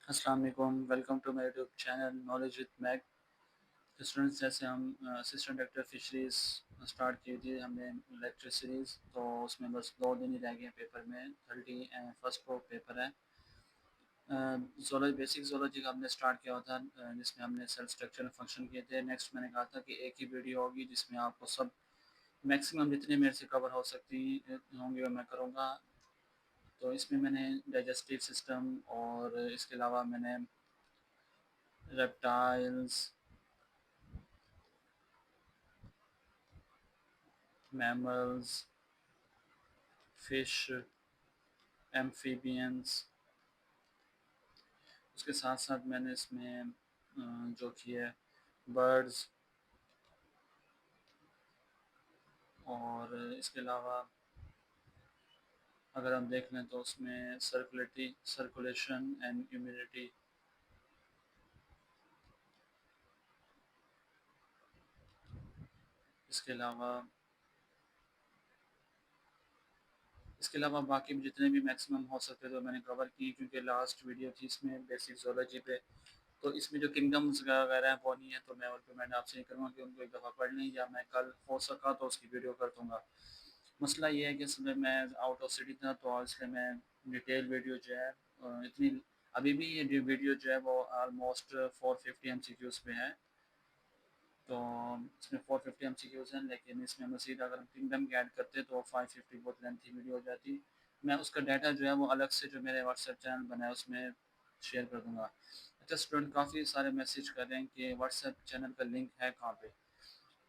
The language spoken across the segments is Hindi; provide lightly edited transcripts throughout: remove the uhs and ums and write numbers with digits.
अस्सलाम वालेकुम, welcome to my YouTube channel knowledge with Mac. तो स्टूडेंट्स, जैसे हम असिस्टेंट डायरेक्टर फिशरीज़ स्टार्ट की थी हमने लेक्चर सीरीज़, तो उसमें बस 2 दिन ही रह गए हैं पेपर में। 30 फर्स्ट को पेपर है। ज़ूलॉजी, बेसिक ज़ूलॉजी का हमने स्टार्ट किया हुआ था, जिसमें हमने सेल स्ट्रक्चर और फंक्शन किए थे। नेक्स्ट मैंने कहा था कि एक ही वीडियो होगी जिसमें आपको सब मैक्सिमम जितने मेरे से कवर हो सकती होंगी वो मैं करूँगा। तो इसमें मैंने डाइजेस्टिव सिस्टम और इसके अलावा मैंने रेप्टाइल्स, मैमल्स, फिश, एम्फीबियंस, उसके साथ साथ मैंने इसमें जो किया है बर्ड्स, और इसके अलावा अगर हम देख लें तो उसमें सर्कुलेशन एंड ह्यूमिडिटी, इसके अलावा बाकी जितने भी मैक्सिमम हो सकते थे वो मैंने कवर किए, क्योंकि लास्ट वीडियो थी इसमें बेसिक ज़ूलॉजी पे। तो इसमें जो किंगडम्स वगैरह हैं वो नहीं है, तो मैं रिकमेंड आपसे ये करूँगा कि उनको एक दफ़ा पढ़ लें, या मैं कल हो सका तो उसकी वीडियो कर दूँगा। मसला ये है कि इस समय मैं आउट ऑफ सिटी था, तो इसलिए मैं डिटेल वीडियो जो है इतनी अभी भी ये वीडियो जो है वो ऑलमोस्ट 450 एमसीक्यूज़ पे है। तो इसमें 450 एमसीक्यूज़ हैं, लेकिन इसमें मज़ीद अगर हम किंगडम की ऐड करते तो 550 बहुत लेंथी वीडियो हो जाती। मैं उसका डाटा जो है वो अलग से जो मेरे व्हाट्सएप चैनल बना है उसमें शेयर कर दूँगा। अच्छा स्टूडेंट, काफ़ी सारे मैसेज कर रहे हैं कि व्हाट्सएप चैनल का लिंक है कहाँ पे?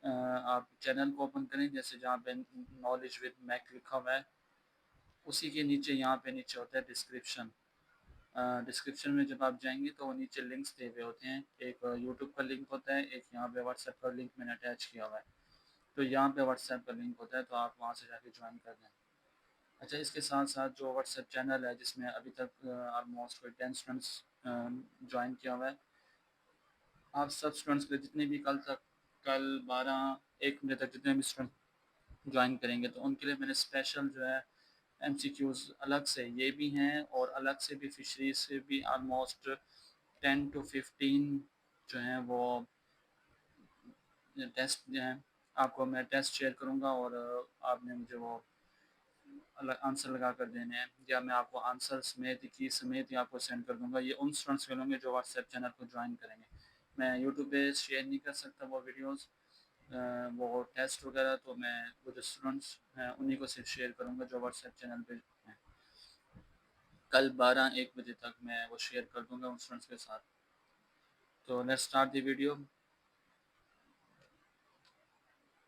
आप चैनल को ओपन करें, जैसे जहाँ पे नॉलेज विद मैक लिखा हुआ है, उसी के नीचे यहाँ पे नीचे होता है डिस्क्रिप्शन। डिस्क्रिप्शन में जब आप जाएँगे तो वो नीचे लिंक्स दिए हुए होते हैं। एक यूट्यूब का लिंक होता है, एक यहाँ पे व्हाट्सएप का लिंक मैंने अटैच किया हुआ है। तो यहाँ पे व्हाट्सएप का लिंक होता है, तो आप वहाँ से जाके ज्वाइन कर लें। अच्छा, इसके साथ-साथ जो व्हाट्सएप चैनल है जिसमें अभी तक ऑलमोस्ट कोई 10 स्टूडेंट्स ज्वाइन किया हुआ है। आप सब स्टूडेंट्स के लिए जितने भी कल 12-1 बजे तक जितने भी स्टूडेंट ज्वाइन करेंगे, तो उनके लिए मैंने स्पेशल जो है एमसीक्यूज़ अलग से ये भी हैं, और अलग से भी फिशरीज़ से भी ऑलमोस्ट 10 टू 15 जो हैं वो टेस्ट जो हैं, आपको मैं टेस्ट शेयर करूँगा, और आपने मुझे वो आंसर लगा कर देने हैं, या मैं आपको आंसर समेत की समेत ही आपको सेंड कर दूँगा। ये उन स्टूडेंट्स के लिए होंगे जो व्हाट्सएप चैनल को ज्वाइन करेंगे। मैं यूट्यूब पे शेयर नहीं कर सकता वो वीडियोज़, वो टेस्ट वगैरह, तो मैं वो जो स्टूडेंट्स हैं उन्हीं को सिर्फ शेयर करूँगा जो व्हाट्सएप चैनल पे हैं। कल 12-1 बजे तक मैं वो शेयर कर दूँगा उन स्टूडेंट्स के साथ। तो लेट्स स्टार्ट द वीडियो।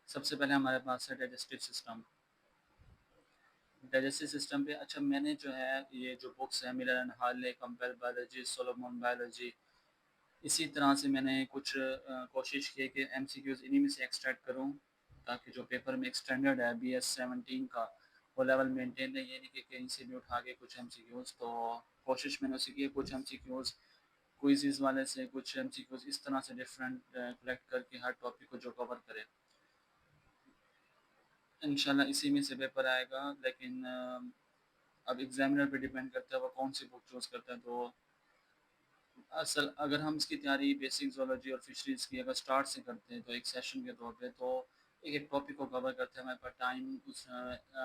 सबसे पहले हमारे पास है डाइजेस्टिव सिस्टम। डाइजेस्टिव सिस्टम पे अच्छा, मैंने जो है ये जो बुक्स हैं Miller and Harley, compare biology, Solomon biology, इसी तरह से मैंने कुछ कोशिश की है कि एमसीक्यूज़ इन्हीं में से एक्सट्रैक्ट करूँ, ताकि जो पेपर में एक स्टैंडर्ड है बीएस 17 का वो लेवल मेंटेन है। ये नहीं कि कहीं से भी उठा के कुछ एमसीक्यूज़, तो कोशिश मैंने उसी की है, कुछ एमसीक्यूज़ क्विज़ेज़ वाले से, कुछ एमसीक्यूज़ इस तरह से डिफरेंट कलेक्ट करके हर टॉपिक को जो कवर करे। इंशाल्लाह इसी में से पेपर आएगा, लेकिन अब एग्ज़ामिनर पे डिपेंड करता है वो कौन सी बुक चूज़ करता है। तो असल अगर हम इसकी तैयारी बेसिक ज़ूलॉजी और फिशरीज़ की अगर स्टार्ट से करते हैं, तो एक सेशन के तौर पे, तो एक-एक टॉपिक को कवर करते हैं। हमारे पास टाइम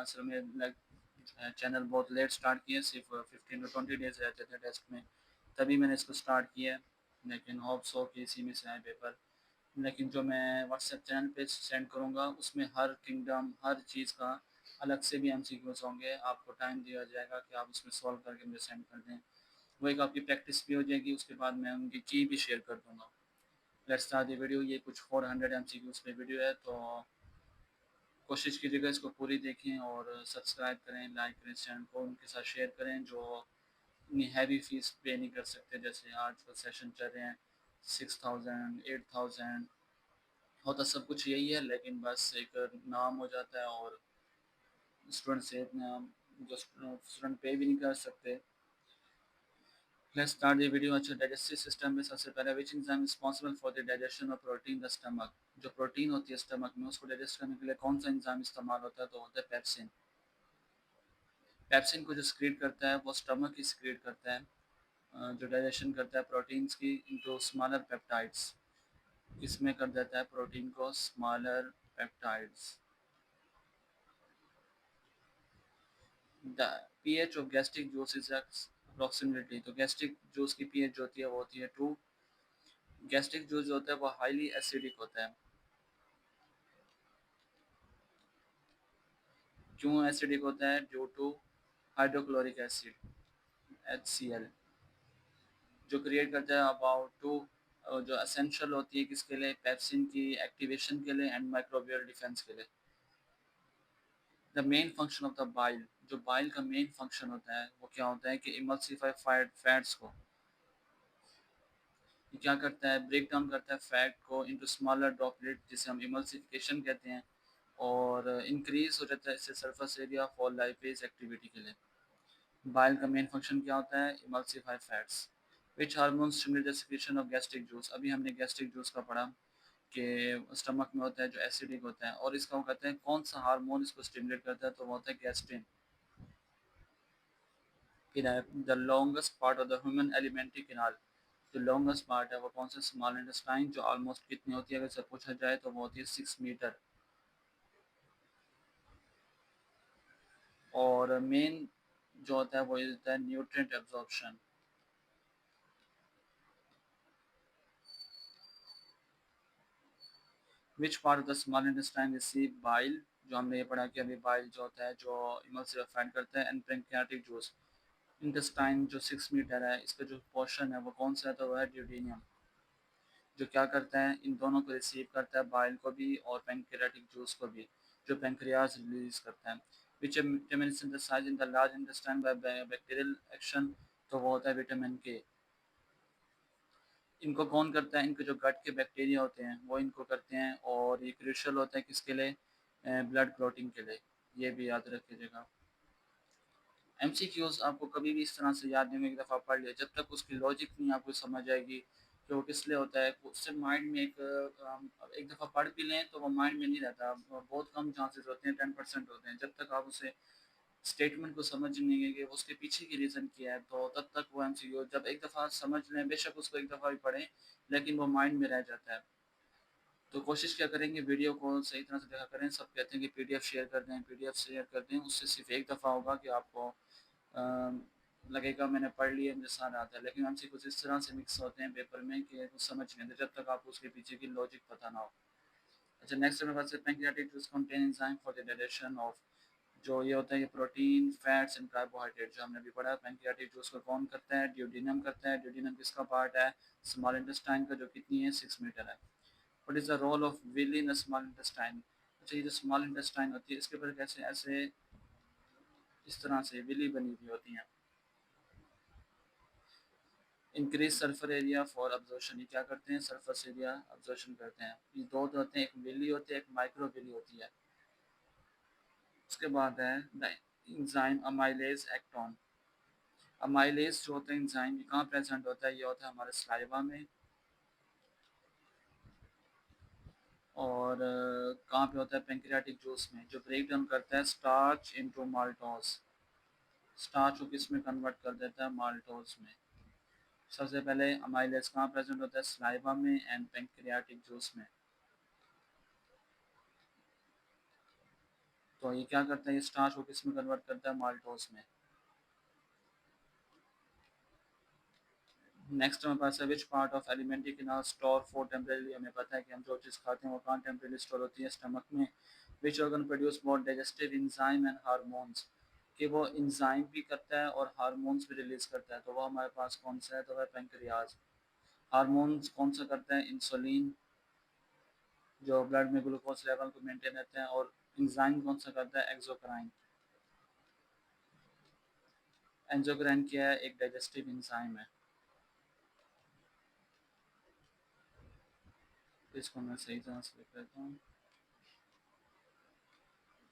असल में चैनल बहुत लेट स्टार्ट किए, सिर्फ 15 टू 20 डेज़ रहते थे टेस्ट में, तभी मैंने इसको स्टार्ट किया है। लेकिन होप सो कि इसी में से आए पेपर। लेकिन जो मैं व्हाट्सएप चैनल पे सेंड करूँगा उसमें हर किंगडम, हर चीज़ का अलग से भी एमसीक्यूज़ होंगे। आपको टाइम दिया जाएगा कि आप उसमें सॉल्व करके मुझे सेंड कर दें। वो एक आपकी प्रैक्टिस भी हो जाएगी, उसके बाद मैं उनकी की भी शेयर कर दूँगा। Let's start the video. ये कुछ 400 एमसीक्यूज़ पे वीडियो है, तो कोशिश कीजिएगा इसको पूरी देखें, और सब्सक्राइब करें, लाइक करें, चैनल को उनके साथ शेयर करें जो इतनी हैवी फ़ीस पे नहीं कर सकते। जैसे आजकल सेशन चल रहे हैं 6000, 8000, होता सब कुछ यही है, लेकिन बस एक नाम हो जाता है, और स्टूडेंट से इतना जो स्टूडेंट पे भी नहीं कर सकते। Let's start the video. अच्छा, डाइजेस्टिव सिस्टम में सबसे पहले which enzyme responsible for the digestion of protein the stomach. जो प्रोटीन होती है स्टमक में, उसको डाइजेस्ट करने के लिए कौन सा एंजाइम इस्तेमाल होता है? तो होता है पेप्सिन। पेप्सिन को जो सिक्रीट करता है वो स्टमक ही सिक्रीट करता है। जो डाइजेशन करता है प्रोटीन्स की इनटू स्मॉलर पेप्टाइड्स, इसमें कर देता है प्रोटीन को smaller peptides. The pH of gastric juice is approximately, तो गैस्ट्रिक जूस की पीएच जो होती है वो होती है 2। गैस्ट्रिक जूस जो होता है वो हाईली एसिडिक होता है। क्यों एसिडिक होता है? Due to hydrochloric acid HCl, जो क्रिएट करता है अबाउट टू, जो असेंशियल होती है किसके लिए? पेप्सिन की एक्टिवेशन के लिए एंड माइक्रोबियल डिफेंस के लिए। The main function of the bile, जो बाइल का मेन फंक्शन होता है वो क्या होता है कि इमल्सिफाई फैट्स को, ये क्या करता है? ब्रेक डाउन करता है फैट को इनटू स्मॉलर ड्रॉपलेट, जिसे हम इमल्सिफिकेशन कहते हैं, और इंक्रीज हो जाता है इससे surface area for lipase activity के लिए। बाइल का मेन फंक्शन क्या होता है? Emulsify fats. Which hormone stimulate the secretion of gastric juice, अभी हमने गैस्ट्रिक जूस का पढ़ा कि स्टमक में होता है जो एसिडिक होता है, और इसका वो कहते हैं कौन सा हार्मोन इसको स्टिमुलेट करता है, तो वो होता है gastrin. The longest part of the human alimentary canal, जो लॉन्गेस्ट पार्ट है वो कौन सा? स्मॉल इंटेस्टाइन, जो ऑलमोस्ट कितनी होती है अगर से पूछा जाए तो वो होती है 6 मीटर। और मेन जो होता है वो ये होता है nutrient absorption. Which part of the small intestine receive bile, जो हमने ये पढ़ा कि अभी बाइल जो होता है जो इमल्सिफाइड करता है, एंड पैंक्रियाटिक जूस। इंटेस्टाइन जो 6 मीटर है इसका जो पोर्शन है वो कौन सा है? तो वह है ड्यूडेनियम, जो क्या करता है? इन दोनों को रिसीव करता है, बाइल को भी और पैंक्रियाटिक जूस को भी, जो पैंक्रियाज रिलीज करता है। Which vitamin synthesize in the large intestine by bacterial action, तो वो होता है विटामिन के। इनको कौन करता है? इनके जो गट के बैक्टीरिया होते हैं वो इनको करते हैं, और ये क्रूशियल होता है किसके लिए? ब्लड क्लॉटिंग के लिए, ये भी याद रखिएगा। एमसीक्यूज आपको कभी भी इस तरह से याद नहीं होंगे, एक दफ़ा पढ़ लिया, जब तक उसकी लॉजिक नहीं आपको समझ आएगी कि वो किस लिए होता है, उससे माइंड में एक दफ़ा पढ़ भी लें तो वो माइंड में नहीं रहता, बहुत कम चांसेस होते हैं, 10% होते हैं। जब तक आप उसे स्टेटमेंट को समझ नहीं लेंगे वो उसके पीछे की रीज़न क्या है, तो तब तक वो एमसीक्यू जब एक दफ़ा समझ लें, बेशक उसको एक दफ़ा भी पढ़ें, लेकिन वो माइंड में रह जाता है। तो कोशिश क्या करेंगे, वीडियो को सही तरह से देखा करें। सब कहते हैं कि पीडीएफ शेयर कर दें, पीडीएफ शेयर कर दें, उससे सिर्फ एक दफ़ा होगा कि आपको लगेगा मैंने पढ़ लिया, मुझे सारा आता है, लेकिन हमसे कुछ इस तरह से मिक्स होते हैं पेपर में कि कुछ समझ नहीं आता जब तक आपको उसके पीछे की लॉजिक पता ना हो। अच्छा, नेक्स्ट मेरे पास है pancreatic juice contain enzyme for the digestion of, जो ये होता है ये प्रोटीन फैट्स एंड कार्बोहाइड्रेट, जो हमने अभी पढ़ा। पैंक्रियाटिक जूस को कौन करता है? ड्यूडेनम करता है। ड्यूडेनम किसका पार्ट है? स्मॉल इंटेस्टाइन का, जो कितनी है? 6 मीटर है। What is the role of bile in small intestine? अच्छा, ये जो स्मॉल इंटेस्टाइन होती है इसके ऊपर कैसे ऐसे इस तरह से विली बनी हुई होती हैं। Increase sulphur area for absorption, ये क्या करते हैं? सरफेस एरिया अब्जॉर्प्शन करते हैं। ये दो होते हैं, एक विली होती है, एक माइक्रो विली होती है। उसके बाद है एंजाइम अमाइलेज एक्टोन। अमाइलेज जो होता है एंजाइम, ये कहाँ प्रेजेंट होता है? ये होता है हमारे स्लाइवा में, और कहाँ पे होता है? पैंक्रियाटिक जूस में, जो ब्रेक डाउन करता है स्टार्च इनटू माल्टोज। स्टार्च को किस में कन्वर्ट कर देता है? माल्टोज में। सबसे पहले अमाइलेज कहाँ प्रेजेंट होता है? स्लाइवा में एंड पैंक्रियाटिक जूस में। तो ये क्या करता है? ये स्टार्च को किस में कन्वर्ट करता है? माल्टोज में। नेक्स्ट हमारे पास है विच part of alimentary canal store for temporary, हमें पता है कि हम जो चीज़ खाते हैं वो कहाँ टेम्परेरी स्टोर होती है? स्टमक में। Which organ produce both digestive enzyme and hormones, कि वो एंजाइम भी करता है और हार्मोन्स भी रिलीज करता है, तो वो हमारे पास कौन सा है? तो वह पेंक्रियाज। हार्मोन्स कौन सा करता है? इंसुलिन, जो ब्लड में ग्लूकोज लेवल को मेंटेन रहते हैं, और एंजाइम कौन सा करता है? एक्सोक्राइन। एंजोक्राइन क्या है? एक डाइजेस्टिव एंजाइम है। तो इसको मैं सही तरह से लिख लेता हूँ,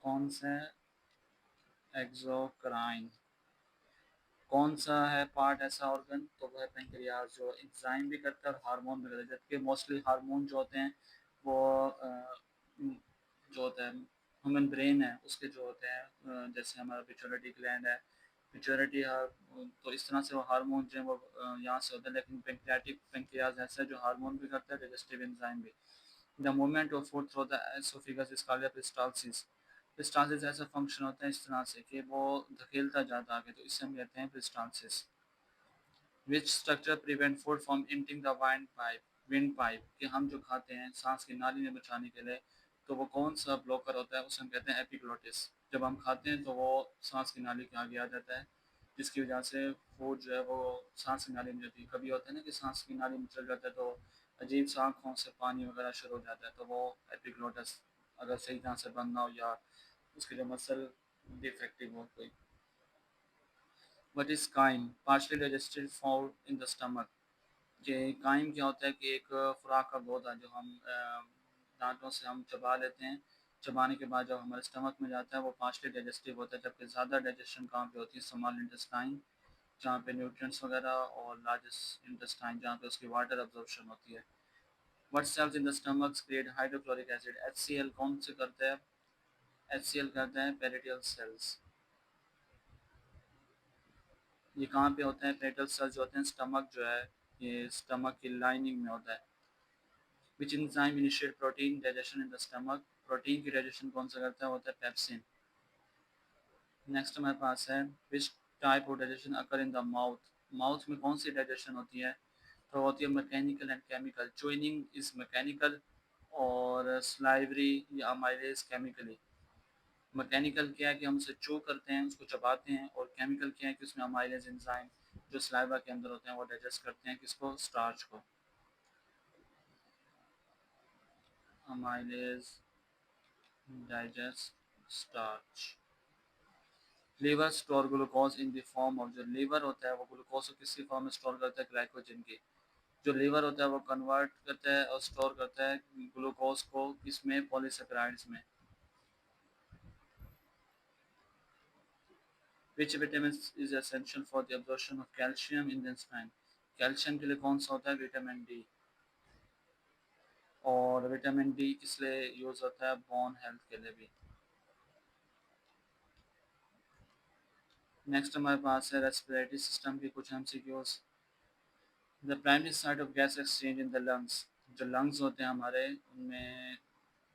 कौन सा है? एक्सोक्राइन। कौन सा है पार्ट ऐसा ऑर्गन? तो वह पेंक्रियाज, जो एंजाइम भी करता है और हार्मोन भी करता है, जबकि मोस्टली हार्मोन जो होते हैं वो जो होता है ह्यूमन ब्रेन है उसके जो होते हैं, जैसे हमारा पिट्यूटरी ग्लैंड है, पिट्यूटरी तो इस तरह से वो हार्मोन जो है वो यहाँ से होता है, लेकिन पेंक्रियाटिक पेंक्रियाज ऐसा है जो हार्मोन भी करता है, डाइजेस्टिव एंजाइम भी। The movement of food through the oesophagus is called peristalsis. Peristalsis ऐसा फंक्शन होता है इस तरह से कि वो धकेलता जाता है आगे, तो इससे हम कहते हैं peristalsis. Which structure prevent food from entering the wind pipe, कि हम जो खाते हैं सांस की नाली में बचाने के लिए, तो वो कौन सा ब्लॉकर होता है, उसे हम कहते हैं एपिग्लोटिस। जब हम खाते हैं तो वो सांस की नाली के आगे आ जाता है, जिसकी वजह से फूड जो है वो सांस की नाली में जाती है। कभी होता है ना कि सांस की नाली में चल जाता है तो अजीब सा आँखों से पानी वगैरह शुरू हो जाता है, तो वो एपिग्लोटिस अगर सही तरह से बंद ना हो या उसके जो मसल डिफेक्टिव हो कोई। What is chyme partially digested food in the stomach. ये काइम क्या होता है कि एक खुराक का पौधा जो हम दांतों से हम चबा लेते हैं, चबाने के बाद जब हमारे स्टमक में जाता है वो पार्शली डाइजेस्टिव होता है, जबकि ज़्यादा डाइजेशन कहाँ पे होती है, स्मॉल इंटेस्टाइन जहाँ पे न्यूट्रिएंट्स वगैरह, और लार्जेस्ट इंटेस्टाइन जहाँ पे उसकी वाटर अब्जॉर्प्शन होती है। What cells in the stomach create hydrochloric acid, HCl कौन से करता है, HCl करता है पेरिटियल सेल्स। ये कहाँ पे होते हैं, पेरिटियल सेल्स जो होते हैं स्टमक जो है, ये स्टमक की लाइनिंग में होता है। Which enzyme initiate protein digestion in the stomach, protein की डाइजेशन कौन सा करता है, होता है पेप्सिन। नेक्स्ट हमारे पास है which type of digestion occur in the mouth, mouth में कौन सी डाइजेशन होती है, तो होती है mechanical and chemical. Chewing is mechanical और स्लाइवरी या अमाइलेज केमिकली। मैकेनिकल क्या है कि हम उसे चो करते हैं, उसको चबाते हैं, और केमिकल क्या है कि उसमें अमाइलेज एंजाइम जो स्लाइवा के अंदर होते हैं वो डाइजेस्ट करते हैं किसको, स्टार्च को। Amylase digest starch. Liver store glucose in the form of, जो लीवर होता है वो ग्लूकोज को किसी फॉर्म में स्टोर करता है, ग्लाइकोजन की। जो लीवर होता है वो कन्वर्ट करता है और स्टोर करता है ग्लूकोज को किसमें, पॉलीसेकेराइड्स में। Which vitamin is essential for the absorption of calcium in the spine, calcium के लिए कौन सा होता है, विटामिन डी। और विटामिन डी किस लिए यूज होता है, बोन हेल्थ के लिए भी। नेक्स्ट हमारे पास है रेस्पिरेटरी सिस्टम की कुछ MCQs. The primary site of gas exchange in the lungs, जो लंग्स होते हैं हमारे उनमें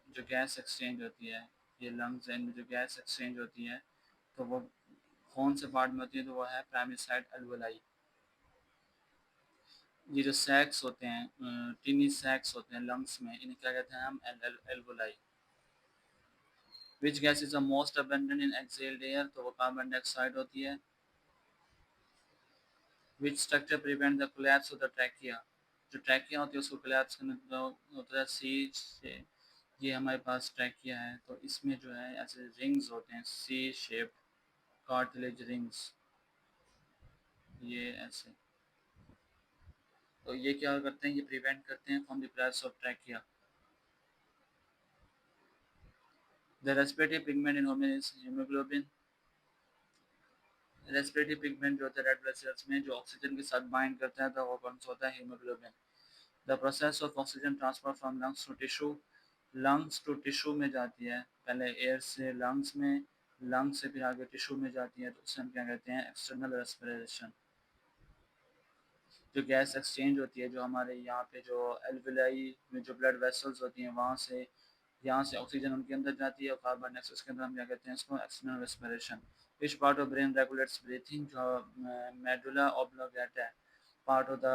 जो गैस एक्सचेंज होती है, ये लंग्स एंड जो गैस एक्सचेंज होती है तो वो कौन से पार्ट में होती है, तो वो है प्राइमरी साइट एल्वोलाई। ये जो सैक्स होते हैं टिनी सैक्स होते हैं लंग्स में, इन्हें क्या कहते हैं हम, alveoli. Which gas is the most abundant in exhaled air, तो वो कार्बन डाइऑक्साइड होती है। Which structure prevent the collapse of the trachea, जो ट्रैकिया होती है उसको कोलैप्स करने होता है सी से। ये हमारे पास ट्रैकिया है तो इसमें जो है ऐसे रिंग्स होते हैं सी शेप्ड, कार्टिलेज रिंग्स, ये ऐसे। तो ये क्या करते हैं, ये प्रिवेंट करते हैं from the collapse of trachea. The respiratory pigment in human is haemoglobin. Respiratory pigment जो होता है रेड ब्लड सेल्स में जो ऑक्सीजन के साथ बाइंड करता है तो वो कौन सा होता है, haemoglobin. The process of oxygen transfer from lungs to tissue, lungs to tissue में जाती है, पहले एयर से लंग्स में, लंग्स से फिर आगे टिश्यू में जाती है, तो उसे हम क्या कहते हैं, एक्सटर्नल रेस्पिरेशन। जो गैस एक्सचेंज होती है जो हमारे यहाँ पे जो एल्विलाई में जो ब्लड वेसल्स होती हैं वहाँ से, यहाँ से ऑक्सीजन उनके अंदर जाती है और कार्बन डाइऑक्साइड उसके अंदर, हम क्या कहते हैं इसको, external respiration. Which part of brain regulates breathing, जो मेडुला ऑब्लोंगेटा है, part of the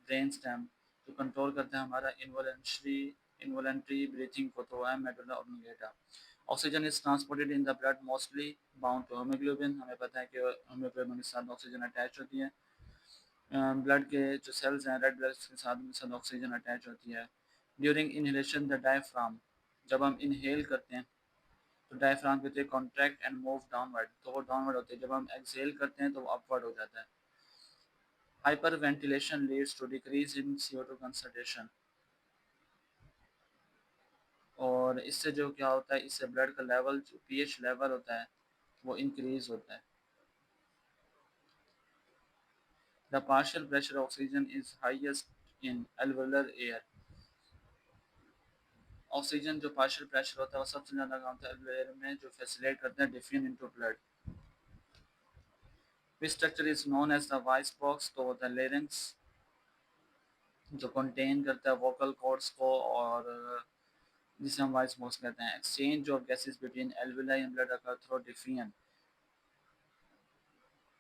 brain stem जो कंट्रोल करता है हमारा इनवॉलेंट्री ब्रीथिंग को, तो है medulla oblongata. Oxygen is transported in the blood mostly bound to haemoglobin, हमें पता है कि हीमोग्लोबिन के साथ ऑक्सीजन अटैच होती है। ब्लड के जो सेल्स हैं रेड ब्लड के साथ ऑक्सीजन अटैच होती है। ड्यूरिंग इनहेलेशन द डायफ्राम, जब हम इनहेल करते हैं तो डायफ्राम कहते हैं कॉन्ट्रैक्ट एंड मूव डाउनवर्ड, तो वो डाउनवर्ड होते हैं, जब हम एक्सहेल करते हैं तो वो अपवर्ड हो जाता है। Hyperventilation leads to decrease in CO2 concentration, और इससे जो क्या होता है, इससे ब्लड का लेवल जो पीएच लेवल होता है वो इंक्रीज होता है। The partial pressure oxygen is highest in alveolar air, oxygen जो पार्शियल प्रेशर होता है वो सबसे ज़्यादा काम होता है एयर में, जो फैसिलिटेट करता है diffusion into blood. Which structure is known as the voice box, तो द लेरिंग्स जो कंटेन करता है वोकल कॉर्ड्स को, और जिसे हम वॉइस बॉक्स कहते हैं। Exchange of gases between alveoli and blood occur through defiant.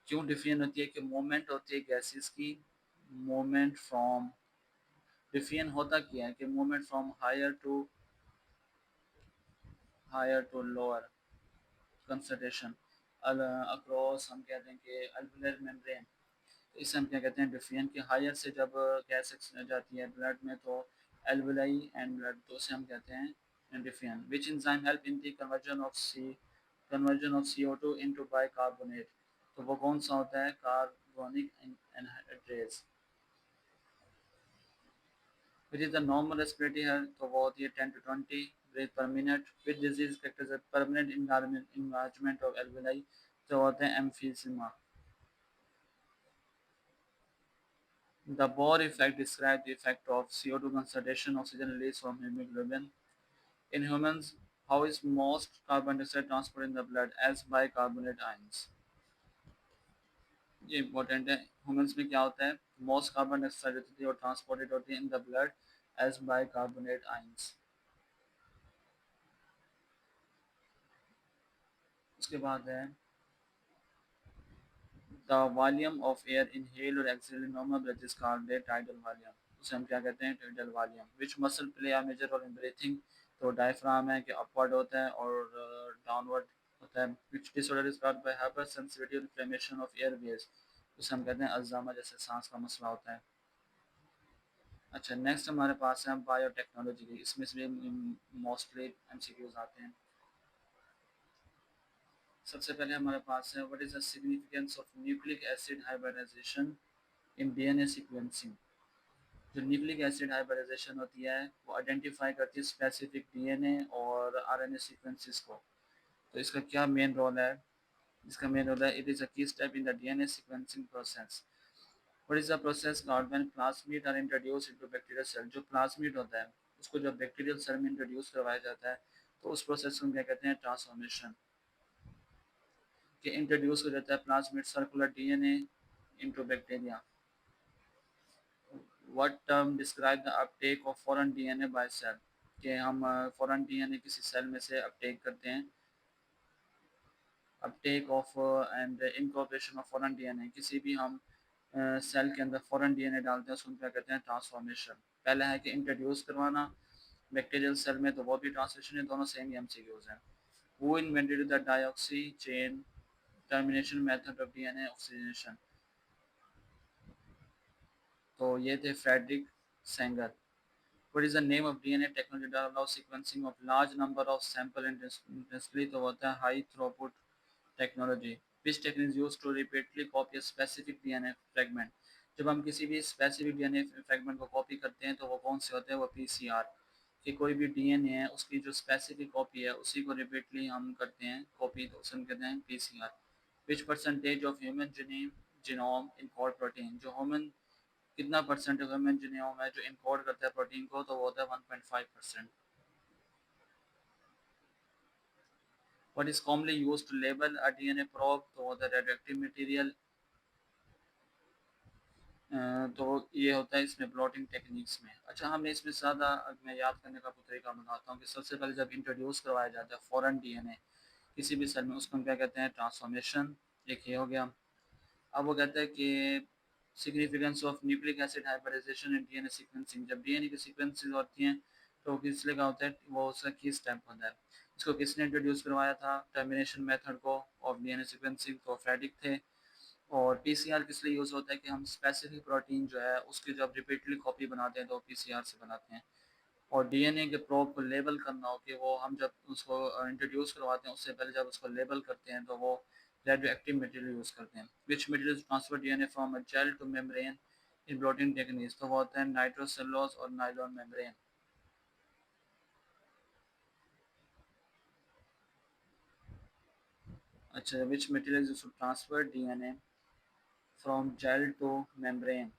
क्यों डिफियन होती है? कि मूवमेंट होती है गैसेस की, मूवमेंट फ्रॉम, डिफियन होता क्या है? कि movement from higher to lower concentration across, हम कहते हैं कि अल्विलर मेम्ब्रेन। तो इसे हम क्या कहते हैं? डिफियन। कि हायर से जब गैस जाती है ब्लड में तो एल्विलाई एंड ब्लड, तो उसे हम कहते हैं diffusion. Which enzyme help in the conversion of CO2 into bicarbonate, तो वो कौन सा होता है? Carbonic anhydrase. Which is the normal respiratory health, तो वो होती है 10 to 20 breath per minute. Which disease characterize permanent enlargement of alveoli, तो होते हैं emphysema. The Bohr effect describes the effect of CO2 concentration, oxygen release from hemoglobin. In humans, how is most carbon dioxide transported in the blood as bicarbonate ions? ये important है। ह्यूमंस में क्या होता है? मोस्ट कार्बन डाइऑक्साइड होती है और ट्रांसपोर्टेड होती है in the blood as bicarbonate ions. उसके बाद है the volume of air inhale और exhale in normal breath is called the tidal volume, उसे हम क्या कहते हैं? Tidal volume. Which muscle play a major role in breathing, तो डायफ्राम है कि अपवर्ड होता है और डाउनवर्ड होता है। Which disorder is called by hyper sensitivity और इन्फ्लेमेशन ऑफ एयरवेज, उसे हम कहते हैं अल्जाइमर, जैसे सांस का मसला होता है। अच्छा, नेक्स्ट हमारे पास है बायोटेक्नोलॉजी की, इसमें से मोस्टली एमसीक्यूज आते हैं। सबसे पहले हमारे पास है what is the significance of nucleic acid hybridization in DNA sequencing. जो न्यूक्लिक एसिड हाइब्रिडाइजेशन होती है वो आइडेंटिफाई करती है स्पेसिफिक डीएनए और आरएनए सीक्वेंसेस को। तो इसका क्या मेन रोल है? इसका मेन रोल है it is a key step in the DNA sequencing process. What is the process called when plasmid are introduced into bacterial cell. जो प्लाज्मिड होता है उसको जब बैक्टीरियल सेल में इंट्रोड्यूस करवाया जाता है तो उस प्रोसेस को हम क्या कहते हैं? ट्रांसफॉर्मेशन। कि इंट्रोड्यूस हो जाता है plasmid circular DNA into bacteria. What term describe the uptake of foreign DNA by cell, कि हम फॉरेन डीएनए किसी सेल में से अपटेक करते हैं। Uptake of and incorporation of foreign DNA, किसी भी हम सेल के अंदर फॉरेन डीएनए डालते हैं उसको क्या कहते हैं? ट्रांसफॉर्मेशन। पहला है कि इंट्रोड्यूस करवाना बैक्टीरियल सेल में, तो वो भी ट्रांसलेशन है, दोनों सेम ही एमसीक्यूज हैं। Who invented the dioxy chain termination method of DNA oxygenation, तो ये थे Frederick Sanger. What is the name of DNA technology that allows sequencing of large number of sample intensely, तो होता है high throughput technology. Which technique is used to repeatedly copy a specific DNA fragment? जब हम किसी भी specific DNA fragment को copy करते हैं तो वो कौन से होते हैं? वो PCR। कि कोई भी DNA है उसकी जो specific copy है उसी को repeatedly हम करते हैं copy, तो उसे हम कहते हैं PCR। Which percentage of human genome encode protein, जो human कितना परसेंट ह्यूमन जीनोम है जो इनकोड करता है प्रोटीन को, तो वो होता है 1.5%। What is commonly used to label a DNA probe, तो होता है रेडियोएक्टिव मटेरियल। तो ये होता है इसमें ब्लॉटिंग टेक्निक्स में। अच्छा, हमने इसमें ज़्यादा मैं याद करने का तरीका बताता हूँ कि सबसे पहले जब इंट्रोड्यूस करवाया जाता है फॉरेन डीएनए किसी भी सेल में, उसको हम क्या कहते हैं? ट्रांसफॉर्मेशन। एक ये हो गया। अब वो कहता है कि significance of nucleic acid hybridization in DNA sequencing, जब डीएनए की सीक्वेंसेस होती हैं तो किस लिए का होता है? वो उसका की स्टेप होता है। इसको किसने इंट्रोड्यूस करवाया था टर्मिनेशन मेथड को ऑफ डीएनए सीक्वेंसिंग? तो फ्रेडरिक थे। और पीसीआर किस लिए यूज़ होता है? कि हम स्पेसिफिक प्रोटीन जो है उसकी जब रिपीटली कॉपी बनाते हैं तो पीसीआर से बनाते हैं। और डीएनए के प्रोब को लेबल करना हो कि वो हम जब उसको इंट्रोड्यूस करवाते हैं उससे पहले जब उसको लेबल करते हैं तो वो रेडियो एक्टिव मटेरियल यूज़ करते हैं। Which material transfer DNA from a gel to membrane in blotting techniques, तो वो होता है नाइट्रोसेलुलोज और नाइलॉन मेम्ब्रेन। अच्छा, which material use to transfer DNA from gel to membrane,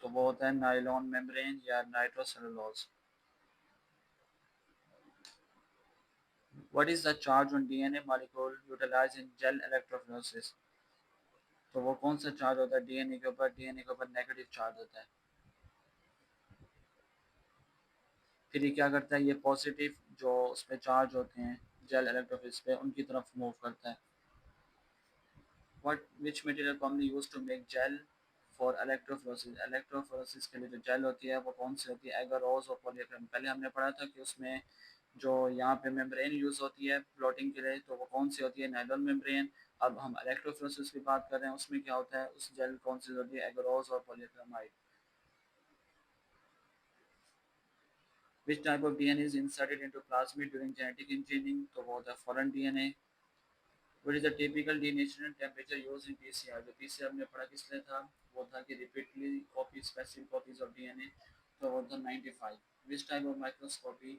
तो वो होता है नाइलॉन मेम्ब्रेन या nitrocellulose. What is the charge on DNA molecule utilized in gel electrophoresis? तो वो कौन सा चार्ज होता है डीएनए के ऊपर? डीएनए के ऊपर नेगेटिव चार्ज होता है। फिर ये क्या करता है, ये पॉजिटिव जो उस पर चार्ज होते हैं जेल इलेक्ट्रोफिल्स पे, उनकी तरफ मूव करता है। Which material commonly use to make gel for electrophoresis? Electrophoresis के लिए जो जेल होती है वो कौन सी होती है? एगारोज और पॉलीएक्रिलामाइड। पहले हमने पढ़ा था कि उसमें जो यहाँ पे मेम्ब्रेन यूज़ होती है प्लॉटिंग के लिए, तो वो कौन सी होती है? Nylon membrane. अब हम इलेक्ट्रोफोरेसिस की बात कर रहे हैं, उसमें क्या होता है, उस जेल कौन सी होती है? एगारोज और polyacrylamide. Which type of DNA is inserted into plasmid during genetic engineering? तो वो होता है foreign DNA. What is the typical denaturation temperature used in PCR? जो PCR हमने पढ़ा किस लिए था? वो था कि repeatedly copy specific copies of DNA, तो वो था 95। Which type of microscopy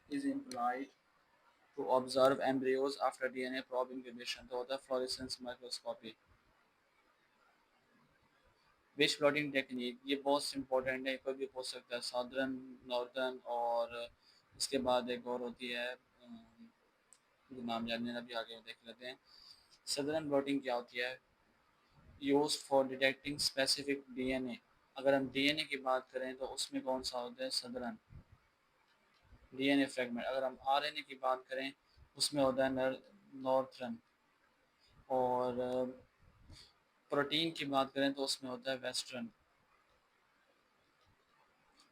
is employed to observe embryos after DNA probe incubation? तो होता है fluorescence microscopy। Which plotting technique, ये बहुत इंपॉर्टेंट है, कोई भी पूछ सकता है, साउदर्न, नॉर्दर्न, और इसके बाद एक और होती है, नाम जानने अभी आगे देख लेते हैं। सदर्न ब्लॉटिंग क्या होती है? Use for detecting specific DNA. अगर हम डीएनए की बात करें तो उसमें कौन सा होता है? Southern DNA fragment. अगर हम आरएनए की बात करें उसमें होता है नॉर्थर्न। और प्रोटीन की बात करें तो उसमें होता है वेस्टर्न।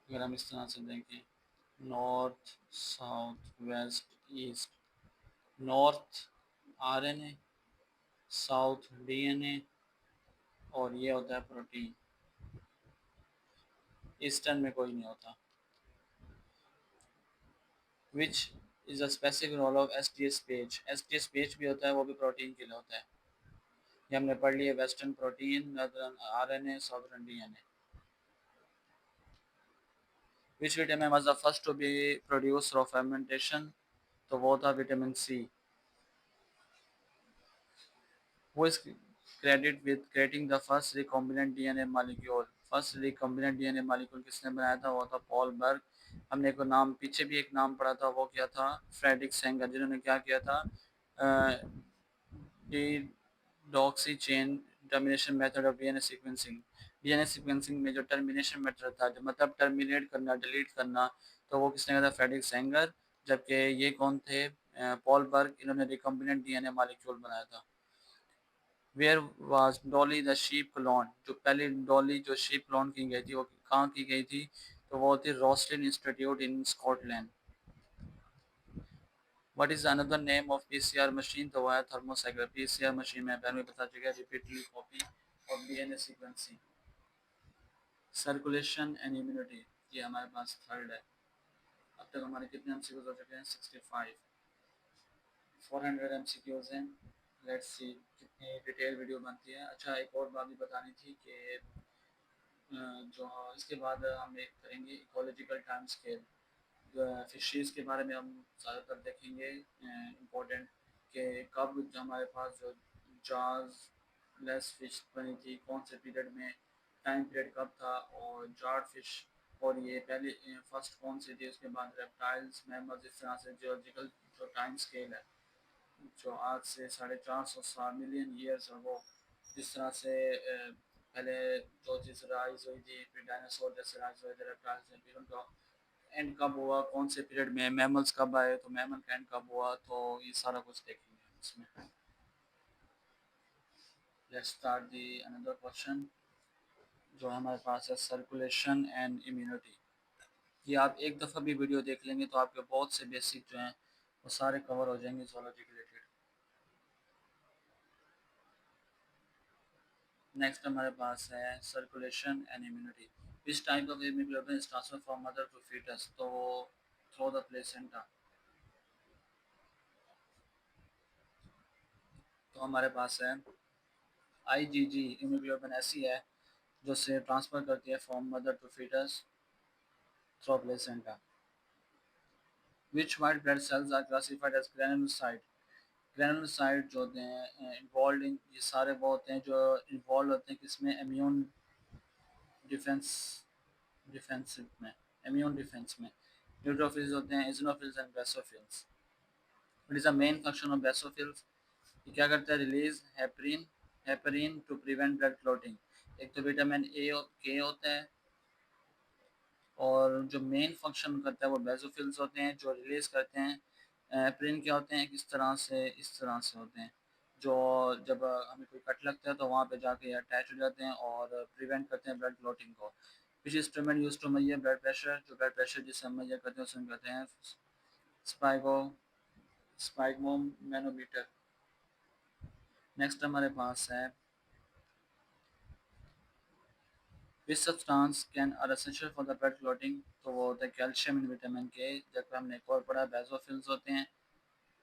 अगर हम इस तरह से देखें, north, south, west, east. North RNA, south DNA, और ये होता है प्रोटीन। ईस्टर्न में कोई नहीं होता। Which is a specific role of S T S page? S T S page भी होता है, वो भी प्रोटीन के लिए होता है। ये हमने पढ़ लिया, western protein, northern RNA, southern DNA. Which vitamin was the first to be produce through fermentation? तो वो था vitamin C. Who is credited with creating the first recombinant DNA molecule? First recombinant DNA molecule किसने बनाया था? वो था पॉल बर्ग। हमने को नाम पीछे भी एक नाम पढ़ा था, वो क्या था? फ्रेडरिक सेंगर, जिन्होंने क्या किया था? Doxy chain termination method of DNA sequencing. DNA sequencing में जो टर्मिनेशन मेथड था, जो मतलब टर्मिनेट करना, डिलीट करना, तो वो किसने किया था? Frederick Sanger. जबकि ये कौन थे? Paul Berg. इन्होंने रिकॉम्बिनेंट डीएनए मॉलिक्यूल बनाया था। Where was Dolly the sheep clone? जो पहली डॉली जो शीप क्लोन की गई थी वो कहाँ की गई थी? तो वो थी Roslin Institute in Scotland. What is another name of PCR machine? तो वो है थर्मोसाइक्लर। पीसीआर मशीन में पहले भी पता चला, repeatedly copy of DNA sequencing. Circulation and immunity, ये हमारे पास थर्ड है। अब तक हमारे कितने एमसीक्यूज हो चुके हैं? 65। 400 एमसीक्यूज हैं। लेट्स सी कितनी डिटेल वीडियो बनती है। अच्छा, एक और बात भी बतानी थी कि जो इसके बाद हम एक करेंगे इकोलॉजिकल टाइम स्केल। फिशरीज़ के बारे में हम ज़्यादातर देखेंगे इम्पोर्टेंट, कि कब जो हमारे पास जो जार्स लेस फिश बनी थी, कौन से पीरियड में, टाइम पीरियड कब था, और जार्ड फिश, और ये पहले फर्स्ट कौन सी थी, उसके बाद रेप्टाइल्स, मैमल्स, इस तरह से जियोलॉजिकल जो टाइम स्केल है, जो आज से 450 मिलियन ईयर्स अगो जिस तरह से पहले जो चीज़ राइज हुई थी, फिर डायनासोर जैसे राइज हुए थे, रेप्टाइल्स ने, फिर उनका एंड कब हुआ, कौन से पीरियड में, मैमल्स कब आए, तो मैमल का एंड कब हुआ, तो ये सारा कुछ देखेंगे इसमें। Let's start the another question जो हमारे पास है, सर्कुलेशन एंड इम्यूनिटी। ये आप एक दफ़ा भी वीडियो देख लेंगे तो आपके बहुत से बेसिक जो हैं वो सारे कवर हो जाएंगे जोलॉजी के रिलेटेड। नेक्स्ट हमारे पास है सर्कुलेशन एंड इम्यूनिटी। इस type of haemoglobin is transfer from mother to foetus, तो थ्रू द प्लेसेंटा। तो हमारे पास है आईजीजी हीमोग्लोबिन ऐसी है जो से ट्रांसफर करती है from mother to foetus through placenta. Which white blood cells are classified as granulocyte? Granulocyte जो होते हैं इन्वॉल्व इन, ये सारे वो होते हैं जो इन्वॉल्व होते हैं किसमें? इम्यून डिफेंस, डिफेंसिव में, इम्यून डिफेंस में। न्यूट्रोफिल्स होते हैं eosinophils and basophils. What is the main function of basophils? ये क्या करता है? Release heparin, heparin to prevent blood clotting. एक तो विटामिन ए के होता है, और जो मेन फंक्शन करता है वो बेसोफिल्स होते हैं जो रिलीज करते हैं। हेपरिन क्या होते हैं, इस तरह से होते हैं जो जब हमें कोई कट लगता है तो वहाँ पे जाके अटैच हो जाते हैं और प्रिवेंट करते हैं ब्लड क्लॉटिंग को। Which instrument use to measure blood pressure, जो ब्लड प्रेशर जिससे हम मेजर करते हैं उसे हम कहते हैं स्पाइगो स्पाइगमोमैनोमीटर। नेक्स्ट हमारे पास है which substance can are essential for the blood clotting, तो वो होता है कैल्शियम एंड विटामिन के। जबकि हमने एक और पढ़ा बेसोफिल्स होते हैं,